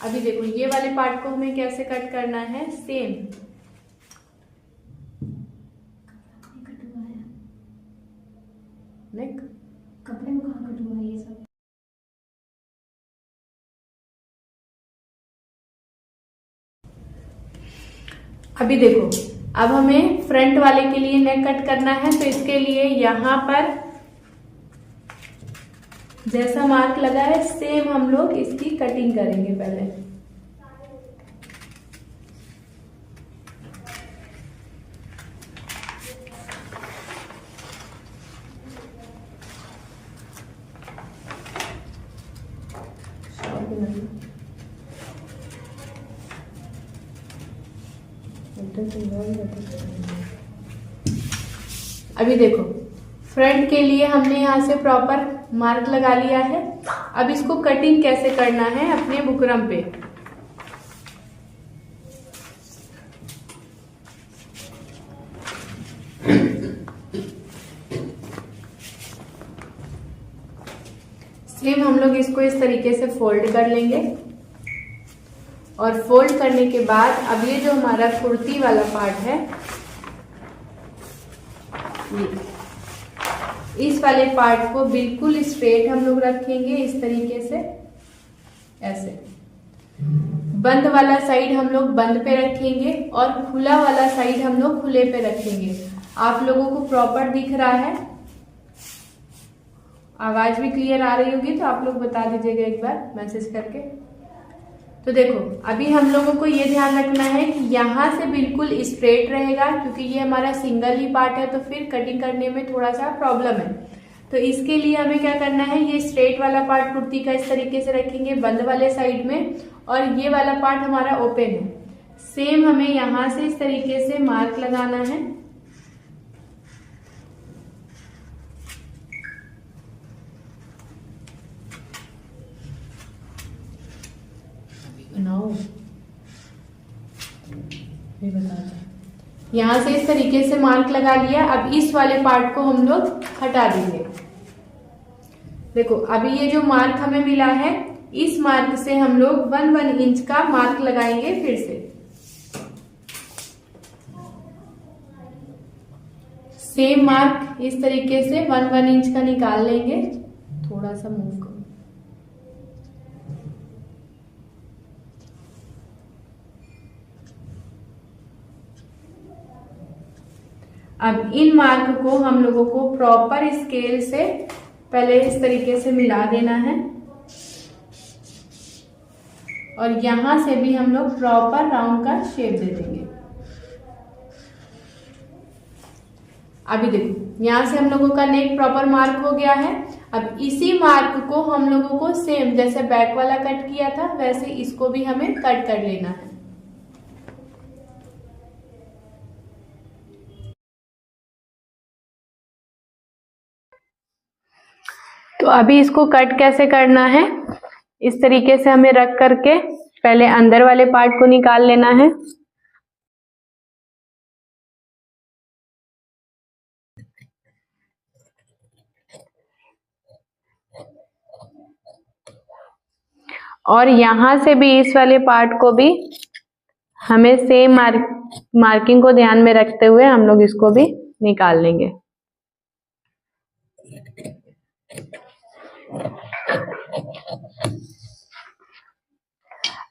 अभी देखो, ये वाले पार्ट को हमें कैसे कट करना है, सेम नेक
कपड़े में कहाँ कट हुआ है ये सब।
अभी देखो, अब हमें फ्रंट वाले के लिए नेक कट करना है। तो इसके लिए यहाँ पर जैसा मार्क लगा है सेम हम लोग इसकी कटिंग करेंगे पहले। अभी देखो, फ्रंट के लिए हमने यहाँ से प्रॉपर मार्क लगा लिया है। अब इसको कटिंग कैसे करना है अपने बुकरम पे। सेम हम लोग इसको इस तरीके से फोल्ड कर लेंगे और फोल्ड करने के बाद अब ये जो हमारा कुर्ती वाला पार्ट है, इस वाले पार्ट को बिल्कुल स्ट्रेट हम लोग रखेंगे इस तरीके से, ऐसे। बंद वाला साइड हम लोग बंद पे रखेंगे और खुला वाला साइड हम लोग खुले पे रखेंगे। आप लोगों को प्रॉपर दिख रहा है, आवाज भी क्लियर आ रही होगी तो आप लोग बता दीजिएगा एक बार मैसेज करके। तो देखो अभी हम लोगों को ये ध्यान रखना है कि यहाँ से बिल्कुल स्ट्रेट रहेगा, क्योंकि ये हमारा सिंगल ही पार्ट है तो फिर कटिंग करने में थोड़ा सा प्रॉब्लम है। तो इसके लिए हमें क्या करना है, ये स्ट्रेट वाला पार्ट कुर्ती का इस तरीके से रखेंगे बंद वाले साइड में, और ये वाला पार्ट हमारा ओपन है। सेम हमें यहाँ से इस तरीके से मार्क लगाना है। यहाँ से इस तरीके से मार्क लगा लिया। अब इस वाले पार्ट को हम लोग हटा देंगे। देखो अभी ये जो मार्क हमें मिला है, इस मार्क से हम लोग 1 इंच का मार्क लगाएंगे फिर से। सेम मार्क इस तरीके से 1 इंच का निकाल लेंगे। थोड़ा सा मूव करो। अब इन मार्क को हम लोगों को प्रॉपर स्केल से पहले इस तरीके से मिला देना है, और यहां से भी हम लोग प्रॉपर राउंड का शेप दे देंगे। अभी देखो यहां से हम लोगों का नेक प्रॉपर मार्क हो गया है। अब इसी मार्क को हम लोगों को सेम जैसे बैक वाला कट किया था वैसे इसको भी हमें कट कर लेना है। तो अभी इसको कट कैसे करना है, इस तरीके से हमें रख करके पहले अंदर वाले पार्ट को निकाल लेना है। और यहां से भी इस वाले पार्ट को भी हमें सेम मार्किंग को ध्यान में रखते हुए हम लोग इसको भी निकाल लेंगे।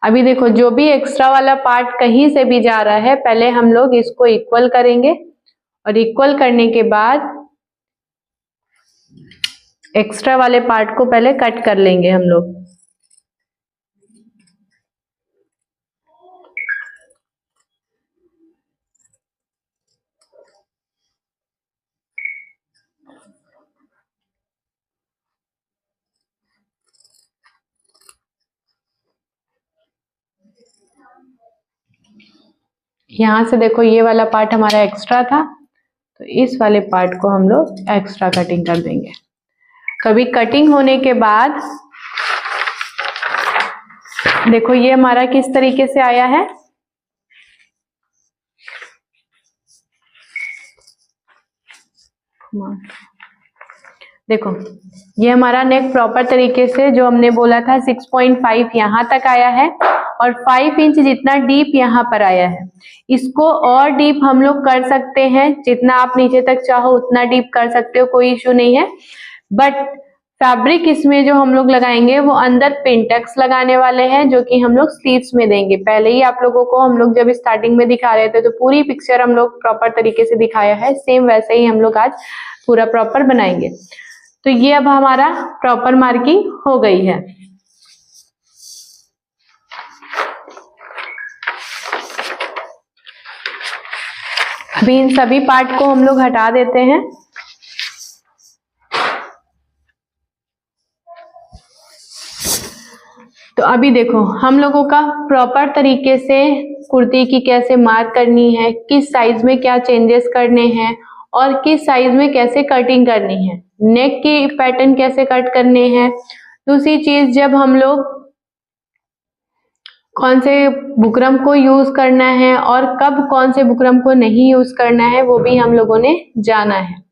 अभी देखो जो भी एक्स्ट्रा वाला पार्ट कहीं से भी जा रहा है, पहले हम लोग इसको इक्वल करेंगे, और इक्वल करने के बाद एक्स्ट्रा वाले पार्ट को पहले कट कर लेंगे हम लोग। यहाँ से देखो ये वाला पार्ट हमारा एक्स्ट्रा था, तो इस वाले पार्ट को हम लोग एक्स्ट्रा कटिंग कर देंगे। कभी कटिंग होने के बाद देखो ये हमारा किस तरीके से आया है। देखो ये हमारा नेक प्रॉपर तरीके से जो हमने बोला था 6.5 यहाँ तक आया है, और 5 इंच जितना डीप यहाँ पर आया है। इसको और डीप हम लोग कर सकते हैं, जितना आप नीचे तक चाहो उतना डीप कर सकते हो, कोई इश्यू नहीं है। बट फैब्रिक इसमें जो हम लोग लगाएंगे वो अंदर पिंटेक्स लगाने वाले हैं, जो कि हम लोग स्लीव्स में देंगे। पहले ही आप लोगों को हम लोग जब स्टार्टिंग में दिखा रहे थे तो पूरी पिक्चर हम लोग प्रॉपर तरीके से दिखाया है, सेम वैसे ही हम लोग आज पूरा प्रॉपर बनाएंगे। तो ये अब हमारा प्रॉपर मार्किंग हो गई है। अभी इन सभी पार्ट को हम लोग हटा देते हैं। तो अभी देखो हम लोगों का प्रॉपर तरीके से कुर्ती की कैसे मार्क करनी है, किस साइज में क्या चेंजेस करने हैं, और किस साइज में कैसे कटिंग करनी है, नेक की पैटर्न कैसे कट करने हैं। दूसरी चीज, जब हम लोग कौन से बुकरम को यूज करना है और कब कौन से बुकरम को नहीं यूज करना है, वो भी हम लोगों ने जाना है।